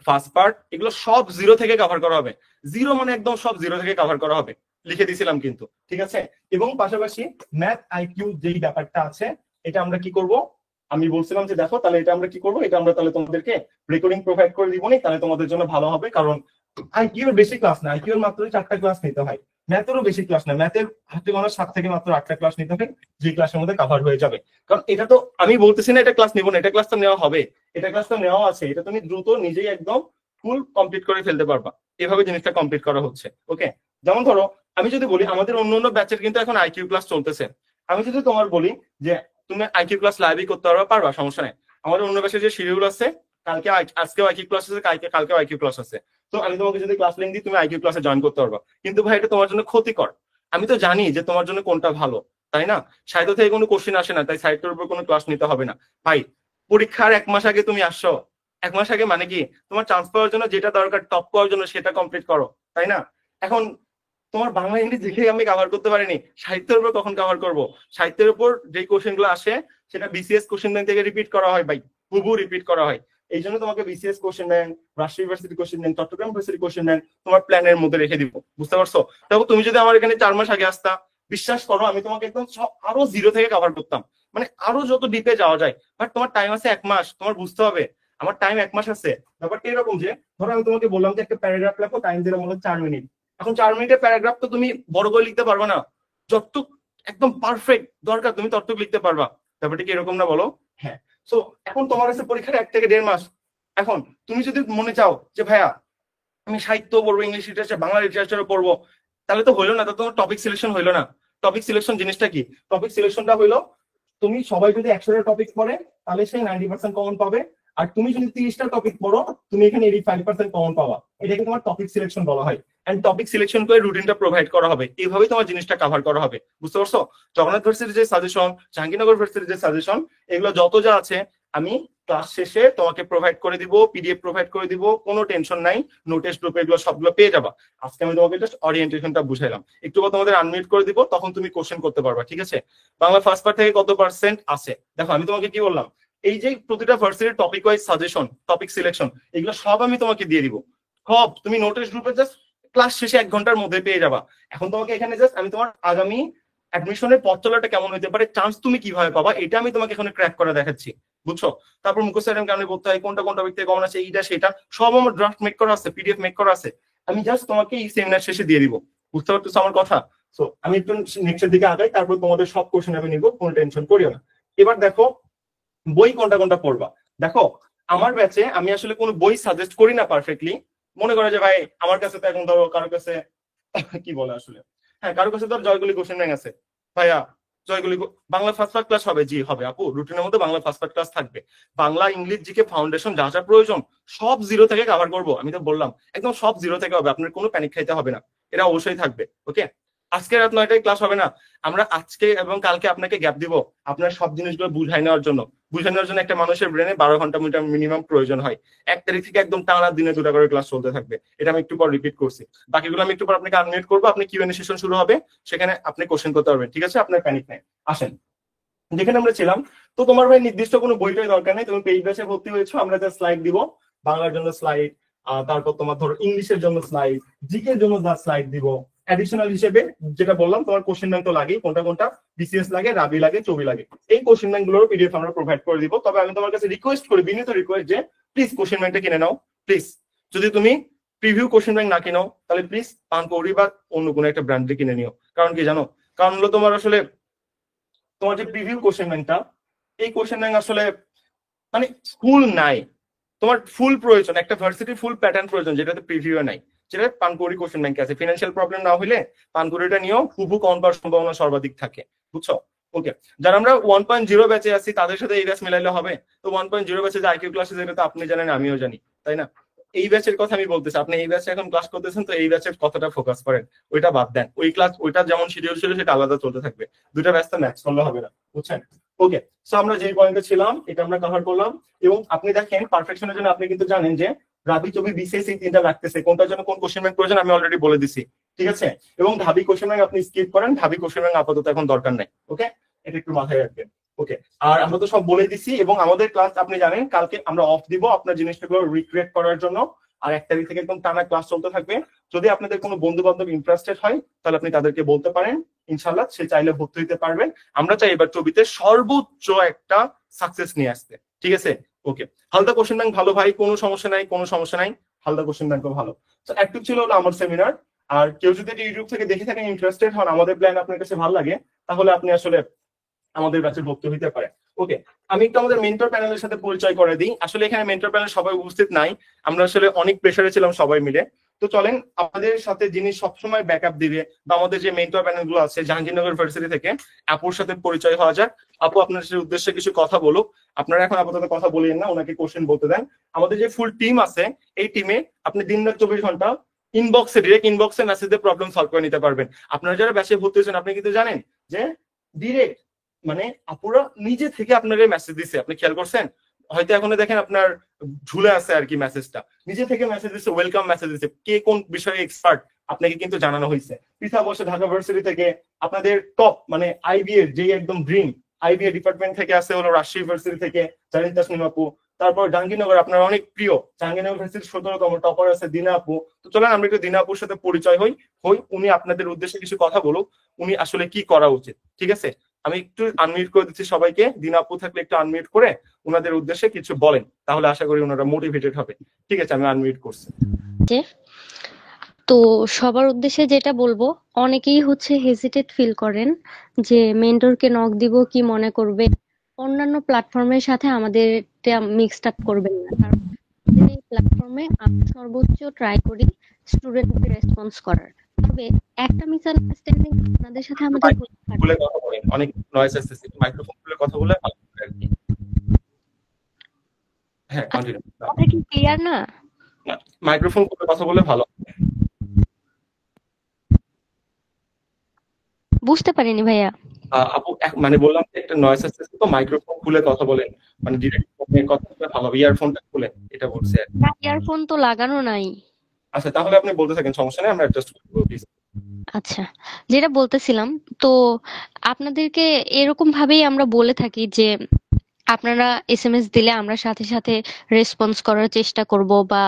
first part, এগুলো সব জিরো থেকে কভার করা হবে। জিরো মানে একদম সব জিরো থেকে কভার করা হবে, লিখে দিয়েছিলাম কিন্তু, ঠিক আছে? এবং পাশাপাশি ম্যাথ আইকিউ যেই ব্যাপারটা আছে, এটা আমরা কি করব? আমি বলছিলাম যে দেখো তাহলে এটা আমরা কি করবো, এটা আমরা তাহলে তোমাদেরকে রেকর্ডিং প্রোভাইড করে দিব, নি তাহলে তোমাদের জন্য ভালো হবে। কারণ আইকিউ এর বেশি ক্লাস না, আইকিউ এর মাত্র 4টা ক্লাস নিতে হয়, ম্যাথেরও বেশি ক্লাস না, ম্যাথের হাতে গোনা 7 থেকে মাত্র 8টা ক্লাস নিতে হয়, যে ক্লাসের মধ্যে কভার হয়ে যাবে। কারণ এটা তো আমি বলতেছি না এটা ক্লাস নিব না, এটা ক্লাস তো নেওয়া হবে, এটা ক্লাস তো নেওয়া আছে, এটা তুমি দ্রুত নিজেই একদম ফুল কমপ্লিট করে ফেলতে পারবা। এভাবে জিনিসটা কমপ্লিট করা হচ্ছে। ওকে, যেমন ধরো আমি যদি বলি আমাদের অন্য ব্যাচের কিন্তু এখন আইকিউ ক্লাস চলতেছে। আমি যদি তোমার বলি যে তুমি আইকিউ ক্লাস লাইভই করতে পারবা, সমস্যা নেই। আমাদের অন্য ব্যাচের যে শিডিউল আছে, কালকে আজকেও আইকিউ ক্লাস আছে, কালকেও আইকিউ ক্লাস আছে। তো আমি তোমাকে যদি ক্লাস লিঙ্ক দিই, তুমি আইকিউ ক্লাসে জয়েন করতে পারবা। কিন্তু ভাই এটা তোমার জন্য ক্ষতিকর। আমি তো জানি যে তোমার জন্য কোনটা ভালো, তাই না? সাহিত্য থেকে কোনো কোশ্চেন আসে না, তাই সাহিত্যের উপর কোনো ক্লাস নিতে হবে না। ভাই পরীক্ষার 1 মাস আগে তুমি আসছো, 1 মাস আগে মানে কি তোমার চান্স পাওয়ার জন্য যেটা দরকার, টপ পাওয়ার জন্য সেটা কমপ্লিট করো, তাই না? এখন তোমার বাংলা ইংলিশ দেখে আমি কভার করতে পারিনি, সাহিত্যের উপর কখন কভার করব? সাহিত্যের উপর যে কোশ্চেন গুলো আসে সেটা বিসিএস কোশ্চেন ব্যাংক থেকে রিপিট করা হয় ভাই, হুবহু রিপিট করা হয়। এই জন্য তোমাকে BCS question bank, Rajshahi university question bank, Chittagong university question bank তোমার প্ল্যানের মধ্যে রেখে দিব, বুঝতে পারছো? তবে তুমি যদি আমার এখানে 4 মাস আগে আসতা, বিশ্বাস করো আমি তোমাকে একদম আরো জিরো থেকে কভার করতাম, মানে আরো যত ডিপে যাওয়া যায়। বাট তোমার টাইম আছে 1 মাস, তোমার বুঝতে হবে আমার টাইম 1 মাস আছে। ব্যাপারটা এরকম যে ধরো আমি তোমাকে বললাম যে একটা প্যারাগ্রাফ লেখো, টাইম দিলাম হলো 4 মিনিট। এখন 4 মিনিটের প্যারাগ্রাফ তো তুমি বড় করে লিখতে পারবে না, যতটুক একদম পারফেক্ট দরকার তুমি ততটুক লিখতে পারবা। ব্যাপারটা কি এরকম না বলো? হ্যাঁ। সো এখন তোমার কাছে পরীক্ষার 1 থেকে 1.5 মাস। এখন তুমি যদি মনে চাও যে ভাইয়া আমি সাহিত্য পড়বো, ইংলিশ লিটারেচার, বাংলা লিটারেচারও পড়বো, তাহলে তো হইলো না, তো তোমার টপিক সিলেকশন হইলো না। টপিক সিলেকশন জিনিসটা কি? টপিক সিলেকশনটা হইলো তুমি সবাই যদি 100টা টপিক পড়ে তাহলে সে 90% কমন পাবে, আর তুমি যদি 30টা টপিক পড়ো তুমি এখানে 85% কমন পাবা। এটাকে তোমার টপিক সিলেকশন বলা হয়। এন্ড টপিক সিলেকশন করে রুটিনটা প্রোভাইড করা হবে, এইভাবেই তোমার জিনিসটা কভার করা হবে, বুঝতে পারছো? জগন্নাথ ভার্সিটির যে সাজেশন, জাহাঙ্গীরনগর ভার্সিটির যে সাজেশন, এগুলো যত যা আছে আমি ক্লাস শেষে তোমাকে প্রোভাইড করে দিব, পিডিএফ প্রোভাইড করে দিব, কোনো টেনশন নাই। নোটিশ গ্রুপে এগুলো সবগুলো পেয়ে যাবা। আজকে আমি তোমাকে জাস্ট অরিয়েন্টেশনটা বুঝাইলাম, একটু তোমাদের আনমিউট করে দিব, তখন তুমি কোশ্চেন করতে পারবা, ঠিক আছে? বাংলা ফার্স্ট পার্ট থেকে কত পার্সেন্ট আছে দেখো, আমি তোমাকে কি বললাম, এই যে প্রতিটা ভার্সিটির topic wise suggestion, topic selection, এগুলো সব আমি তোমাকে দিয়ে দিব। সব তুমি নোটিশ গ্রুপে জাস্ট ক্লাস শেষে 1 ঘন্টার মধ্যে পেয়ে যাবা। এখন তোমাকে এখানে জাস্ট আমি তোমার আগামী অ্যাডমিশনের পথ চলাটা কেমন হতে পারে, চান্স তুমি কিভাবে পাবা, এটা আমি তোমাকে এখানে ক্র্যাক করে দেখাচ্ছি। বুঝছো? তারপর মুখস্থ আইটেম কেমন পড়তে হয়, কোনটা কোনটা ব্যক্তি কমন আছে, এইটা সেটা সব আমার ড্রাফট মেক করা আছে, পিডিএফ মেক করা আছে। আমি জাস্ট তোমাকে এই সেমিনার শেষে দিয়ে দিব। বুঝতে পারতেছো আমার কথা? সো আমি একটু নেক্সটের দিকে আগাই, তারপর তোমাদের সব কোশ্চেন আমি নিবো, কোনো টেনশন করিও না। এবার দেখো বই কোনটা কোনটা পড়বা। দেখো আমার ব্যাচে আমি আসলে কোনো বই সাজেস্ট করি না পারফেক্টলি। মনে করো যে ভাই আমার কাছে তো এখন ধরো কারো কাছে কি বলে আসলে, হ্যাঁ কারো কাছে ধর জয়গুলি কোশ্চেন ব্যাংক আছে, ভাইয়া জয়গুলি বাংলা ফার্স্ট পার্ট ক্লাস হবে, জি হবে আপু, রুটিনের মধ্যে বাংলা ফার্স্ট পার্ট ক্লাস থাকবে। বাংলা ইংলিশ জিকে ফাউন্ডেশন যা যা প্রয়োজন সব জিরো থেকে কভার করবো, আমি তো বললাম একদম সব জিরো থেকে হবে, আপনার কোনো প্যানিক খাইতে হবে না, এটা অবশ্যই থাকবে। ওকে, আজকে রাত 9টায় ক্লাস হবে না, আমরা আজকে এবং কালকে আপনাকে গ্যাপ দিব আপনার সব জিনিসগুলো বুঝাই নেওয়ার জন্য। বুঝাই নেওয়ার জন্য একটা মানুষের ব্রেনে 12 ঘন্টা মিনিমাম প্রয়োজন হয়। 1 তারিখ থেকে একদম টানা দিনে 2টা করে ক্লাস চলতে থাকবে, এটা আমি একটু পর রিপিট করছি। বাকিগুলো আমি একটু পর আপনাকে আনমিউট করবো, আপনি কিউএনএ সেশন শুরু হবে, সেখানে আপনি কোশ্চেন করতে পারবেন, ঠিক আছে? আপনার প্যানিক নাই। আসেন যেখানে আমরা ছিলাম। তো তোমার ভাই নির্দিষ্ট কোনো বইটাই দরকার নেই, তুমি পেজ ব্যাচে ভর্তি হয়েছো, আমরা যা স্লাইড দিব, বাংলার জন্য স্লাইড, তারপর তোমার ধরো ইংলিশের জন্য স্লাইড, জিকের জন্য যা স্লাইড দিব, অ্যাডিশনাল হিসেবে যেটা বললাম তোমার কোশ্চেন ব্যাংক তো লাগেই, কোনটা কোনটা বিসিএস লাগে, রাবি লাগে, চবি লাগে, এই কোশ্চেন ব্যাংক গুলোর পিডিএফ আমরা প্রোভাইড করে দিব। তবে আমি তোমার কাছে রিকোয়েস্ট করি, বিনীত রিকোয়েস্ট, যে প্লিজ কোশ্চেন ব্যাংকটা কিনে নাও প্লিজ। যদি তুমি প্রিভিউ কোশ্চেন ব্যাংক না কিনো তাহলে প্লিজ পানকৌড়ি বা অন্য কোনো একটা ব্র্যান্ডে কিনে নিও। কারণ কি জানো, কারণ হলো তোমার আসলে তোমার যে প্রিভিউ কোশ্চেন ব্যাংকটা, এই কোশ্চেন ব্যাংক আসলে মানে ফুল নাই, তোমার ফুল প্রয়োজন, একটা ভার্সিটির ফুল প্যাটার্ন প্রয়োজন, যেটাতে প্রিভিউ নাই, যেটা পানকুড়ি কোশ্চেন ব্যাংকে আছে। ফিনান্সিয়াল প্রবলেম না হলে পানকুড়িটা নিয়েও হুবহু কম পাওয়ার সম্ভাবনা সর্বাধিক থাকে, বুঝছো? ওকে, যারা আমরা 1.0 ব্যাচে আছি তাদের সাথে এই ব্যাচ মিলাইলে হবে? তো 1.0 ব্যাচে যে আইকিউ ক্লাসে, যেটা তো আপনি জানেন আমিও জানি, তাই না? এই ব্যাচের কথা আমি বলতেছি, আপনি এই ব্যাচে এখন ক্লাস করতেছেন, তো এই ব্যাচের কথাটা ফোকাস করেন, ওইটা বাদ দেন। ওই ক্লাস ওইটা যেমন শিডিউল ছিল সেটা আলাদা চলতে থাকবে, দুইটা ব্যাচ তো ম্যাচ করলে হবে না, বুঝছেন? ওকে, সো আমরা যে পয়েন্টে ছিলাম এটা আমরা কভার করলাম। এবং আপনি দেখেন পারফেকশনের জন্য আপনি কিন্তু জানেন যে রাবি চবি বিসিএস এই তিনটা লাগতেছে, কোনটার জন্য কোন কোশ্চেন ব্যাংক প্রয়োজন আমি অলরেডি বলে দিছি, ঠিক আছে? এবং ঢাবি কোশ্চেন ব্যাংক আপনি স্কিপ করেন, ঢাবি কোশ্চেন ব্যাংক আপাতত এখন দরকার নাই। ওকে, এটা একটু মাথায় রাখবেন। ওকে, আর আমরা তো সব বলে দিছি, এবং আমাদের ক্লাস আপনি জানেন কালকে আমরা অফ দিব আপনার জিনিসগুলো রিক্রিয়েট করার জন্য। আর 1 তারিখ থেকে একদম টানা ক্লাস চলতে থাকবে। যদি আপনাদের কোনো বন্ধু বান্ধব ইন্টারেস্টেড হয় তাহলে আপনি তাদেরকে বলতে পারেন, ইনশাল্লাহ সে চাইলে ভর্তি হতে পারবেন। আমরা চাই এবার চবিতে সর্বোচ্চ একটা সাকসেস নিয়ে আসতে, ঠিক আছে? ওকে, হালদা কোশ্চেন ব্যাংক ভালো ভাই, কোনো সমস্যা নাই, কোনো সমস্যা নাই, হালদা কোশ্চেন ব্যাংকও ভালো। তো একটু ছিল হলো আমার সেমিনার। আর কেউ যদি ইউটিউব থেকে দেখে থাকেন, ইন্টারেস্টেড হন, আমাদের প্ল্যান আপনার কাছে ভালো লাগে, তাহলে আপনি আসলে আমাদের ব্যাচে ভর্তি হইতে পারে। ওকে, আমি একটু আমাদের মেন্টর প্যানেলের সাথে পরিচয় করে দিই। আসলে এখানে মেন্টর প্যানেল সবাই উপস্থিত নাই, আমরা আসলে অনেক প্রেসারে ছিলাম সবাই মিলে। তো চলেন আমাদের সাথে যিনি সবসময় ব্যাকআপ দিবে, বা আমাদের যে মেন্টর প্যানেল গুলো আছে জাহাঙ্গীরনগর ভার্সিটি থেকে, আপুর সাথে পরিচয় হওয়া যাক। আপু আপনার উদ্দেশ্যে কিছু কথা বলুক। আপনারা এখন আপাতত কথা বলেন না, ওনাকে কোশ্চেন বলতে দেন। আমাদের যে ফুল টিম আছে, এই টিমে আপনি দিন রাত 24 ঘন্টা ইনবক্সে, ডিরেক্ট ইনবক্সে মেসেজ দিয়ে প্রবলেম সলভ করে নিতে পারবেন। আপনারা যারা ব্যাচে ভর্তি হয়েছেন আপনি কিন্তু জানেন যে ডিরেক্ট মানে আপুরা নিজে থেকে আপনাকে মেসেজ দিছে, আপনি খেয়াল করছেন? হয়তো এখন দেখেন আপনার ঝুলে আছে আর কি, মেসেজটা নিজে থেকে মেসেজ দিচ্ছে, ওয়েলকাম মেসেজ দিচ্ছে, কে কোন বিষয়ে এক্সপার্ট আপনাকে কিন্তু জানানো হয়েছে। পিতা বসে ঢাকা ভার্সিটি থেকে আপনাদের টপ মানে আইবি এর যে একদম ড্রিম, আইবি ডিপার্টমেন্ট থেকে আছে হলো রাজশাহী ভার্সিটি থেকে জারিন তাসনিম আপু। তারপর জাহাঙ্গীরনগর আপনার অনেক প্রিয় জাহাঙ্গীরনগর ভার্সিটির 17তম টপার আছে দিনা আপু। তো চলেন আমরা একটু দিনা আপুর সাথে পরিচয় হই, উনি আপনাদের উদ্দেশ্যে কিছু কথা বলুক, উনি আসলে কি করা উচিত, ঠিক আছে? আমি একটু আনমিউট করে দিচ্ছি সবাইকে, দিনা আপু থাকলে একটু আনমিউট করে ওনাদের উদ্দেশ্যে কিছু বলেন, তাহলে আশা করি ওনারা মোটিভেটেড হবে। ঠিক আছে, আমি আনমিউট করছি। তো সবার উদ্দেশ্যে যেটা বলবো, অনেকেই হেজিটেট ফিল করেন যে মেন্টরকে নক দিব, কি মনে করবে, অন্যান্য প্ল্যাটফর্মের সাথে আমাদের মিক্সড আপ করবেন না। কারণ এই প্ল্যাটফর্মে আমরা সর্বোচ্চ ট্রাই করি স্টুডেন্টকে রেসপন্স করার। তবে একটা মিসআন্ডারস্ট্যান্ডিং আপনাদের সাথে আমাদের খুলে কথা বলেন, অনেক নয়েজ আসতেছে, মাইক্রোফোন খুলে কথা বলে ভালো হবে আর কি। হ্যাঁ, কন্টিনিউ। কথা কি ক্লিয়ার না? মাইক্রোফোন খুলে কথা বলে ভালো। বুঝতে পারিনি ভাইয়া। আপু মানে বললাম যে একটা নয়েজ আসতেছে, তো মাইক্রোফোন খুলে কথা বলেন, মানে ডিরেক্ট ফোনে কথা বলে ভালো হবে, ইয়ারফোনটা খুলে, এটা বলছি আর কি। না, ইয়ারফোন তো লাগানো নাই। আচ্ছা, তাহলে আপনি বলতে থাকেন, সমস্যা নেই, আমরা অ্যাডজাস্ট করব প্লিজ। আচ্ছা, যেটা বলতেছিলাম, তো আপনাদেরকে এরকম ভাবেই আমরা বলে থাকি যে আপনারা এসএমএস দিলে আমরা সাথে সাথে রেসপন্স করার চেষ্টা করব, বা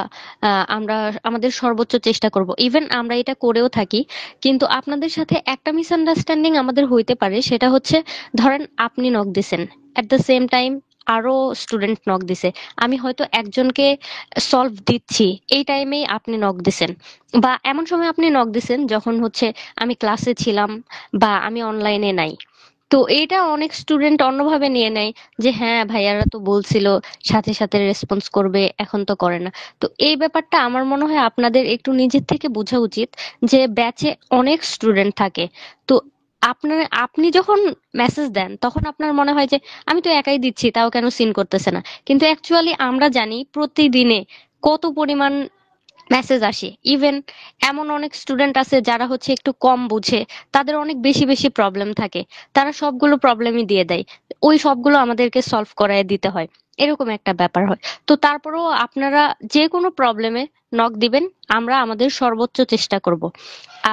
আমরা আমাদের সর্বোচ্চ চেষ্টা করব। ইভেন আমরা এটা করেও থাকি। কিন্তু আপনাদের সাথে একটা মিসআন্ডারস্ট্যান্ডিং আমাদের হইতে পারে, সেটা হচ্ছে ধরেন আপনি নক দিছেন, এট দ্য সেম টাইম আরো স্টুডেন্ট নক দিছে, আমি হয়তো একজনকে সলভ দিচ্ছি, এই টাইমেই আপনি নক দিছেন, বা এমন সময় আপনি নক দিছেন যখন হচ্ছে আমি ক্লাসে ছিলাম বা আমি অনলাইনে নাই। তো এটা অনেক স্টুডেন্ট অন্যভাবে নিয়ে নেয় যে হ্যাঁ ভাইয়ারা তো বলছিল সাথে সাথে রেসপন্স করবে, এখন তো করে না। তো এই ব্যাপারটা আমার মনে হয় আপনাদের একটু নিজের থেকে বোঝা উচিত যে ব্যাচে অনেক স্টুডেন্ট থাকে। তো আপনি যখন মেসেজ দেন তখন আপনার মনে হয় যে আমি তো একাই দিচ্ছি, তাও কেন সিন করতেছে না, কিন্তু অ্যাকচুয়ালি আমরা জানি প্রতিদিনে কত পরিমাণ মেসেজ আসে। ইভেন এমন অনেক স্টুডেন্ট আছে যারা হচ্ছে একটু কম বুঝে, তাদের অনেক বেশি বেশি প্রবলেম থাকে, তারা সবগুলো প্রবলেমই দিয়ে দেয়, ওই সবগুলো আমাদেরকে সলভ করায় দিতে হয়, এরকম একটা ব্যাপার হয়। তো তারপরেও আপনারা যে কোনো প্রবলেমে নক দিবেন, আমরা আমাদের সর্বোচ্চ চেষ্টা করব।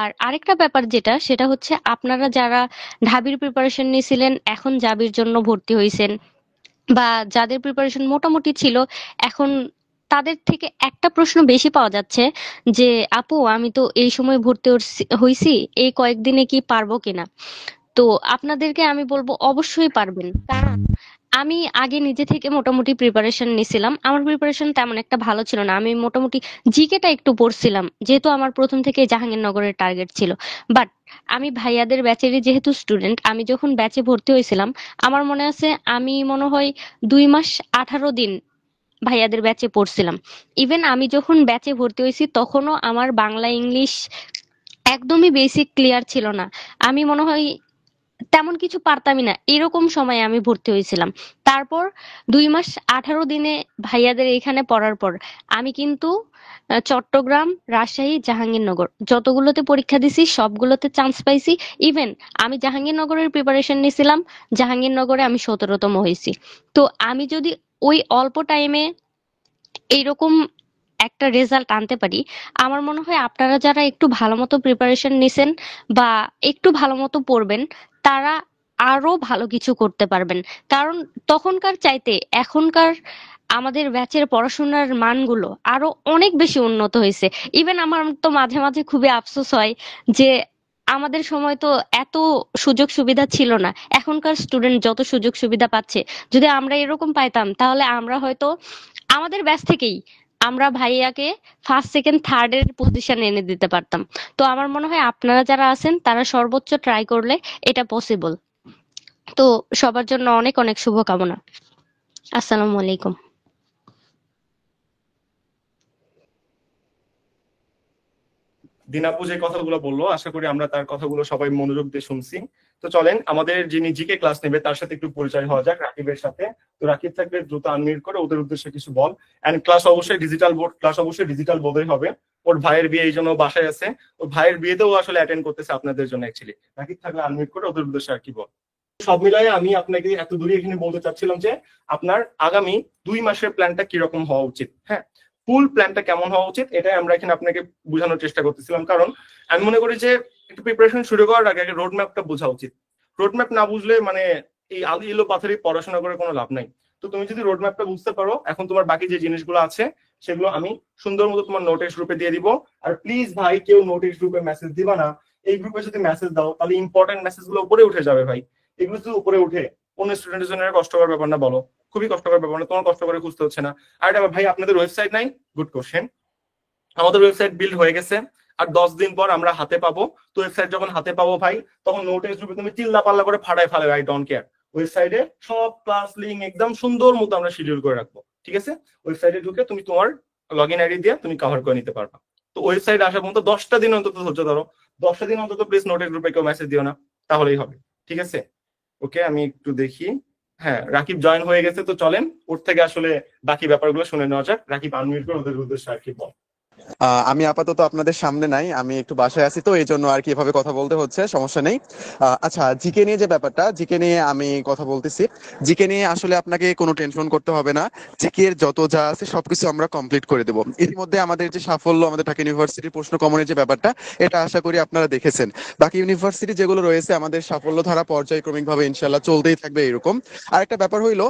আর আরেকটা ব্যাপার যেটা, সেটা হচ্ছে আপনারা যারা ঢাবির প্রিপারেশন নিয়েছিলেন এখন জাবির জন্য ভর্তি হয়েছেন, বা যাদের প্রিপারেশন মোটামুটি ছিল এখন, তাদের থেকে একটা প্রশ্ন বেশি পাওয়া যাচ্ছে যে আপু আমি তো এই সময় ভর্তি হইছি, এই কয়েকদিনে কি পারবো কিনা। তো আপনাদেরকে আমি বলবো অবশ্যই পারবেন, কারণ আমি আগে নিজে থেকে মোটামুটি প্রিপারেশন নিছিলাম, আমার প্রিপারেশন তেমন একটা ভালো ছিল না, আমি মোটামুটি জিকেটা একটু পড়ছিলাম যেহেতু আমার প্রথম থেকে জাহাঙ্গীরনগরের টার্গেট ছিল। বাট আমি ভাইয়াদের ব্যাচেরই যেহেতু স্টুডেন্ট, আমি যখন ব্যাচে ভর্তি হয়েছিলাম আমার মনে আছে আমি মনে হয় 2 মাস 18 দিন ভাইয়াদের ব্যাচে পড়ছিলাম। ইভেন আমি যখন ব্যাচে ভর্তি হয়েছি তখনও আমার বাংলা ইংলিশ একদমই বেসিক ক্লিয়ার ছিল না, আমি মনে হয় তেমন কিছু পারতামই না, এরকম সময়ে আমি ভর্তি হয়েছিলাম। তারপর 2 মাস 18 দিনে ভাইয়াদের এখানে পড়ার পর আমি কিন্তু চট্টগ্রাম, রাজশাহী, জাহাঙ্গীরনগর যতগুলোতে পরীক্ষা দিছি সবগুলোতে চান্স পাইছি। ইভেন আমি জাহাঙ্গীরনগরের প্রিপারেশন নিয়েছিলাম, জাহাঙ্গীরনগরে আমি 17তম হয়েছি। তো আমি যদি ওই অল্প টাইমে এইরকম একটা রেজাল্ট আনতে পারি, আমার মনে হয় আপনারা যারা একটু ভালো মতো প্রিপারেশন নিছেন বা একটু ভালো মতো পড়বেন, তারা আরো ভালো কিছু করতে পারবেন। কারণ তখনকার চাইতে এখনকার আমাদের ব্যাচের পড়াশোনার মানগুলো আরো অনেক বেশি উন্নত হয়েছে। ইভেন আমার তো মাঝে মাঝে খুবই আফসোস হয় যে আমাদের সময় তো এত সুযোগ সুবিধা ছিল না, এখনকার স্টুডেন্ট যত সুযোগ সুবিধা পাচ্ছে, যদি আমরা এরকম পাইতাম তাহলে আমরা হয়তো আমাদের ব্যাচ থেকেই আমরা ভাইয়াকে ফার্স্ট সেকেন্ড থার্ড এর পজিশন এনে দিতে পারতাম। তো আমার মনে হয় আপনারা যারা আছেন তারা সর্বোচ্চ ট্রাই করলে এটা পসিবল। তো সবার জন্য অনেক অনেক শুভকামনা। আসসালামু আলাইকুম। দিনাপু যে কথাগুলো বললো আশা করি আমরা তার কথাগুলো সবাই মনোযোগ দিয়ে শুনছি। তো চলেন আমাদের যিনি জিকে ক্লাস নেবে তার সাথে একটু পরিচয় হওয়া যাক, রাকিবের সাথে। তো রাকিব থাকলে দ্রুত আনমিউট করে ওদের উদ্দেশ্যে কিছু বল। এন্ড ক্লাস অবশ্যই ডিজিটাল বোর্ড, ক্লাস অবশ্যই ডিজিটাল বোর্ডে হবে। ওর ভাইয়ের বিয়ে এই জন্য বাসায় আছে, ওর ভাইয়ের বিয়েতেও আসলে অ্যাটেন্ড করতেছে আপনাদের জন্য অ্যাকচুয়ালি। রাকিব থাকলে আনমিউট করে ওদের উদ্দেশ্যে আর কি বল। সব মিলাই আমি আপনাকে এত দূরে এখানে বলতে চাচ্ছিলাম যে আপনার আগামী 2 মাসের প্ল্যানটা কিরকম হওয়া উচিত। হ্যাঁ, ফুল প্ল্যানটা কেমন হওয়া উচিত এটাই আমরা এখানে আপনাকে বোঝানোর চেষ্টা করতেছিলাম। কারণ আমি মনে করি যে একটু প্রিপারেশন শুরু করার আগে আগে রোড ম্যাপটা বোঝা উচিত। রোড ম্যাপ না বুঝলে মানে এই আলো এলো পাথরে পড়াশোনা করে কোনো লাভ নাই। তো তুমি যদি রোড ম্যাপটা বুঝতে পারো, এখন তোমার বাকি যে জিনিসগুলো আছে সেগুলো আমি সুন্দর মতো তোমার নোটের গ্রুপে দিয়ে দিব। আর প্লিজ ভাই কেউ নোটের গ্রুপে মেসেজ দিবা না। এই গ্রুপে যদি মেসেজ দাও তাহলে ইম্পর্টেন্ট মেসেজ গুলো উপরে উঠে যাবে ভাই। এগুলো যদি উপরে উঠে অন্য স্টুডেন্টের জন্য কষ্টকর ব্যাপার না বলো? খুবই কষ্টকর ব্যাপার না? তোমার কষ্ট করে খুঁজতে হচ্ছে না। আর এটা ভাই আপনাদের ওয়েবসাইট নাই? Good question. আমাদের ওয়েবসাইট বিল্ড হয়ে গেছে, আর 10 দিন পর আমরা হাতে পাবো। তো ওয়েবসাইট যখন হাতে পাবো ভাই, তখন নোটিস গ্রুপে তুমি চিল্লা পাল্লা করে ফাটাই ফেলে, আই ডোন্ট কেয়ার। ওয়েবসাইটে সব ক্লাস লিঙ্ক একদম সুন্দর মতো আমরা শিডিউল করে রাখবো, ঠিক আছে? ওয়েবসাইটে ঢুকে তুমি তোমার লগ ইন আইডি দিয়ে তুমি কভার করে নিতে পারবা। তো ওয়েবসাইট আসা পর্যন্ত 10টা দিন অন্তত ধৈর্য ধরো। 10টা দিন অন্তত প্লিজ নোটের গ্রুপে কেউ মেসেজ দিও না, তাহলেই হবে। ঠিক আছে? ওকে, আমি একটু দেখি। হ্যাঁ, রাকিব জয়েন হয়ে গেছে। তো চলেন ওর থেকে আসলে বাকি ব্যাপারগুলো শুনে নেওয়া যাক। রাকিব আনমিউট করে ওদের উদ্দেশ্যে আর কি বল। আমি আপাতত আপনাদের সামনে নাই, আমি একটু বাসায় আছি, তো এই জন্য আর কি এভাবে কথা বলতে হচ্ছে, সমস্যা নেই। আচ্ছা, জিকে নিয়ে যে ব্যাপারটা, জিকে নিয়ে আমি কথা বলতেছি। জিকে নিয়ে আসলে আপনাকে কোনো টেনশন করতে হবে না। জিকে এর যত যা আছে সবকিছু আমরা কমপ্লিট করে দেবো। ইতিমধ্যে আমাদের যে সাফল্য, আমাদের ঢাকা ইউনিভার্সিটির প্রশ্ন কমনের যে ব্যাপারটা, এটা আশা করি আপনারা দেখেছেন। বাকি ইউনিভার্সিটি যেগুলো রয়েছে আমাদের সাফল্য ধারা পর্যায়ক্রমিক ভাবে ইনশাল্লাহ চলতেই থাকবে এরকম। আরেকটা ব্যাপার হইলো,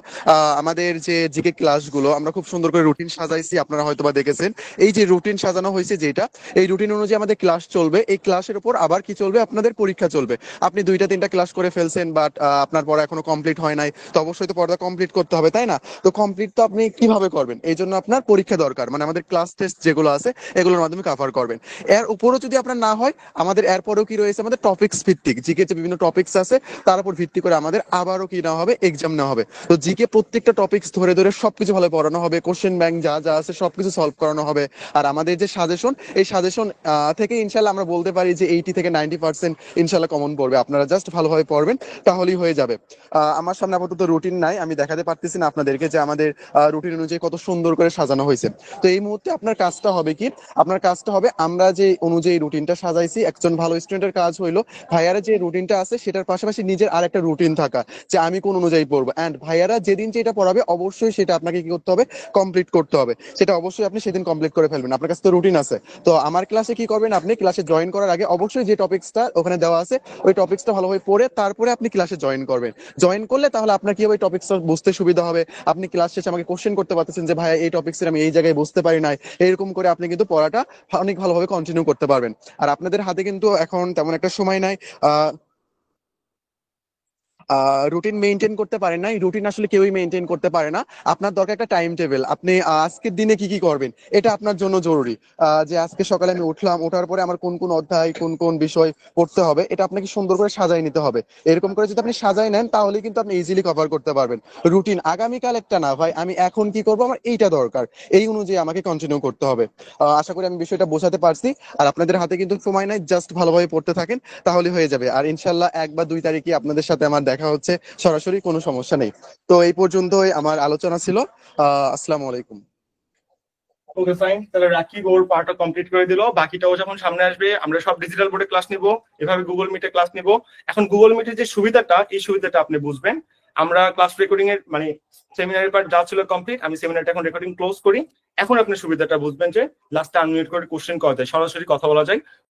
আমাদের যে জিকে ক্লাসগুলো আমরা খুব সুন্দর করে রুটিন সাজাইছি, আপনারা হয়তো বা দেখেছেন। এই যে রুটিন সাজানো হয়েছে যেটা, এই রুটিন অনুযায়ী আমাদের ক্লাস চলবে, এই ক্লাসের উপর আবার কি চলবে, আপনাদের পরীক্ষা চলবে। আপনি 2টা 3টা ক্লাস করে ফেলছেন, বাট আপনার পড়া এখনো কমপ্লিট হয় নাই, তো অবশ্যই তো পড়া কমপ্লিট করতে হবে, তাই না? তো কমপ্লিট তো আপনি কিভাবে করবেন, এই জন্য আপনার পরীক্ষা দরকার, মানে আমাদের ক্লাস টেস্ট যেগুলো আছে এগুলোর মাধ্যমে কভার করবেন। এর উপরও যদি আপনার না হয়, আমাদের এরপরেও কি রয়েছে, আমাদের টপিকস ভিত্তিক জিকে যে বিভিন্ন টপিকস আছে তার উপর ভিত্তি করে আমাদের আবারও কি নেওয়া হবে, এক্সাম নেওয়া হবে। তো জিকে প্রত্যেকটা টপিকস ধরে ধরে সবকিছু ভালো পড়ানো হবে, কোশ্চেন ব্যাংক যা যা আছে সবকিছু সলভ করানো হবে। আর আমাদের যে সাজেশন, এই সাজেশন থেকে ইনশাল্লাহ আমরা বলতে পারি যে 80 থেকে 90% ইনশাল্লাহ কমন পড়বে। আপনারা জাস্ট ভালোভাবে পড়বেন, তাহলেই হয়ে যাবে। আমার সামনে আপাতত রুটিন নাই, আমি দেখাতে পারতেছি না আপনাদেরকে যে আমাদের রুটিন অনুযায়ী কত সুন্দর করে সাজানো হয়েছে। তো এই মুহূর্তে আপনার কাজটা হবে কি, আপনার কাজটা হবে আমরা যে অনুযায়ী রুটিনটা সাজাইছি, একজন ভালো স্টুডেন্টের কাজ হইলো ভাইয়ারা যে রুটিনটা আছে সেটার পাশাপাশি নিজের আর একটা রুটিন থাকা, যে আমি কোন অনুযায়ী পড়বো। এন্ড ভাইয়ারা যেদিন যেটা পড়াবে অবশ্যই সেটা আপনাকে কি করতে হবে, কমপ্লিট করতে হবে। সেটা অবশ্যই আপনি সেদিন কমপ্লিট করে ফেলবেন, আপনার কাছে তো রুটিন আছে। তো আমার ক্লাসে কি করবেন, আপনি ক্লাসে জয়েন করার আগে অবশ্যই যে টপিকসটা ওখানে দেওয়া আছে ওই টপিকসটা ভালোভাবে পড়ে তারপরে আপনি ক্লাসে জয়েন করবেন। জয়েন করলে তাহলে আপনার কি হবে, টপিকসটা বুঝতে সুবিধা হবে। আপনি ক্লাস শেষে আমাকে কোশ্চেন করতে পারতেছেন যে ভাইয়া এই টপিকসের আমি এই জায়গায় বুঝতে পারি নাই, এরকম করে আপনি কিন্তু পড়াটা অনেক ভালোভাবে কন্টিনিউ করতে পারবেন। আর আপনাদের হাতে কিন্তু এখন তেমন একটা সময় নাই। আহ রুটিন মেনটেন করতে পারেন না, রুটিন আসলে কেউই মেনটেন করতে পারে না। আপনার দরকার একটা টাইম টেবিল, আপনি আজকের দিনে কি কি করবেন এটা আপনার জন্য জরুরি। যে আজকে সকালে আমি উঠলাম, ওঠার পরে আমার কোন কোন অধ্যায় কোন কোন বিষয় পড়তে হবে এটা আপনাকে সুন্দর করে সাজাই নিতে হবে। এরকম করে যদি আপনি সাজাই নেন তাহলে কিন্তু আপনি ইজিলি কভার করতে পারবেন। রুটিন আগামীকাল একটা না, ভাই আমি এখন কি করবো, আমার এইটা দরকার, এই অনুযায়ী আমাকে কন্টিনিউ করতে হবে। আশা করি আমি বিষয়টা বোঝাতে পারছি। আর আপনাদের হাতে কিন্তু সময় নাই, জাস্ট ভালোভাবে পড়তে থাকেন, তাহলে হয়ে যাবে। আর ইনশাল্লাহ 1 বা 2 তারিখে আপনাদের সাথে আমার দেখা হচ্ছে সরাসরি, কোনো সমস্যা নেই। তো এই পর্যন্তই আমার আলোচনা ছিল। আসসালামু আলাইকুম। ওকে ফাইন, তাহলে রাকিব ওর পার্টটা কমপ্লিট করে দিল, বাকিটাও যখন সামনে আসবে আমরা সব ডিজিটাল বোর্ডে ক্লাস নিব, এভাবে গুগল মিটে ক্লাস নিব। এখন গুগল মিটের যে সুবিধাটা, এই সুবিধাটা আপনি বুঝবেন। আমরা ক্লাস রেকর্ডিং এর মানে সেমিনারের পার্ট যা ছিল কমপ্লিট, আমি সেমিনারটা এখন রেকর্ডিং ক্লোজ করি। এখন আপনি সুবিধাটা বুঝবেন যে লাস্টে আনমিউট করে কোশ্চেন করা যায়, সরাসরি কথা বলা যায়।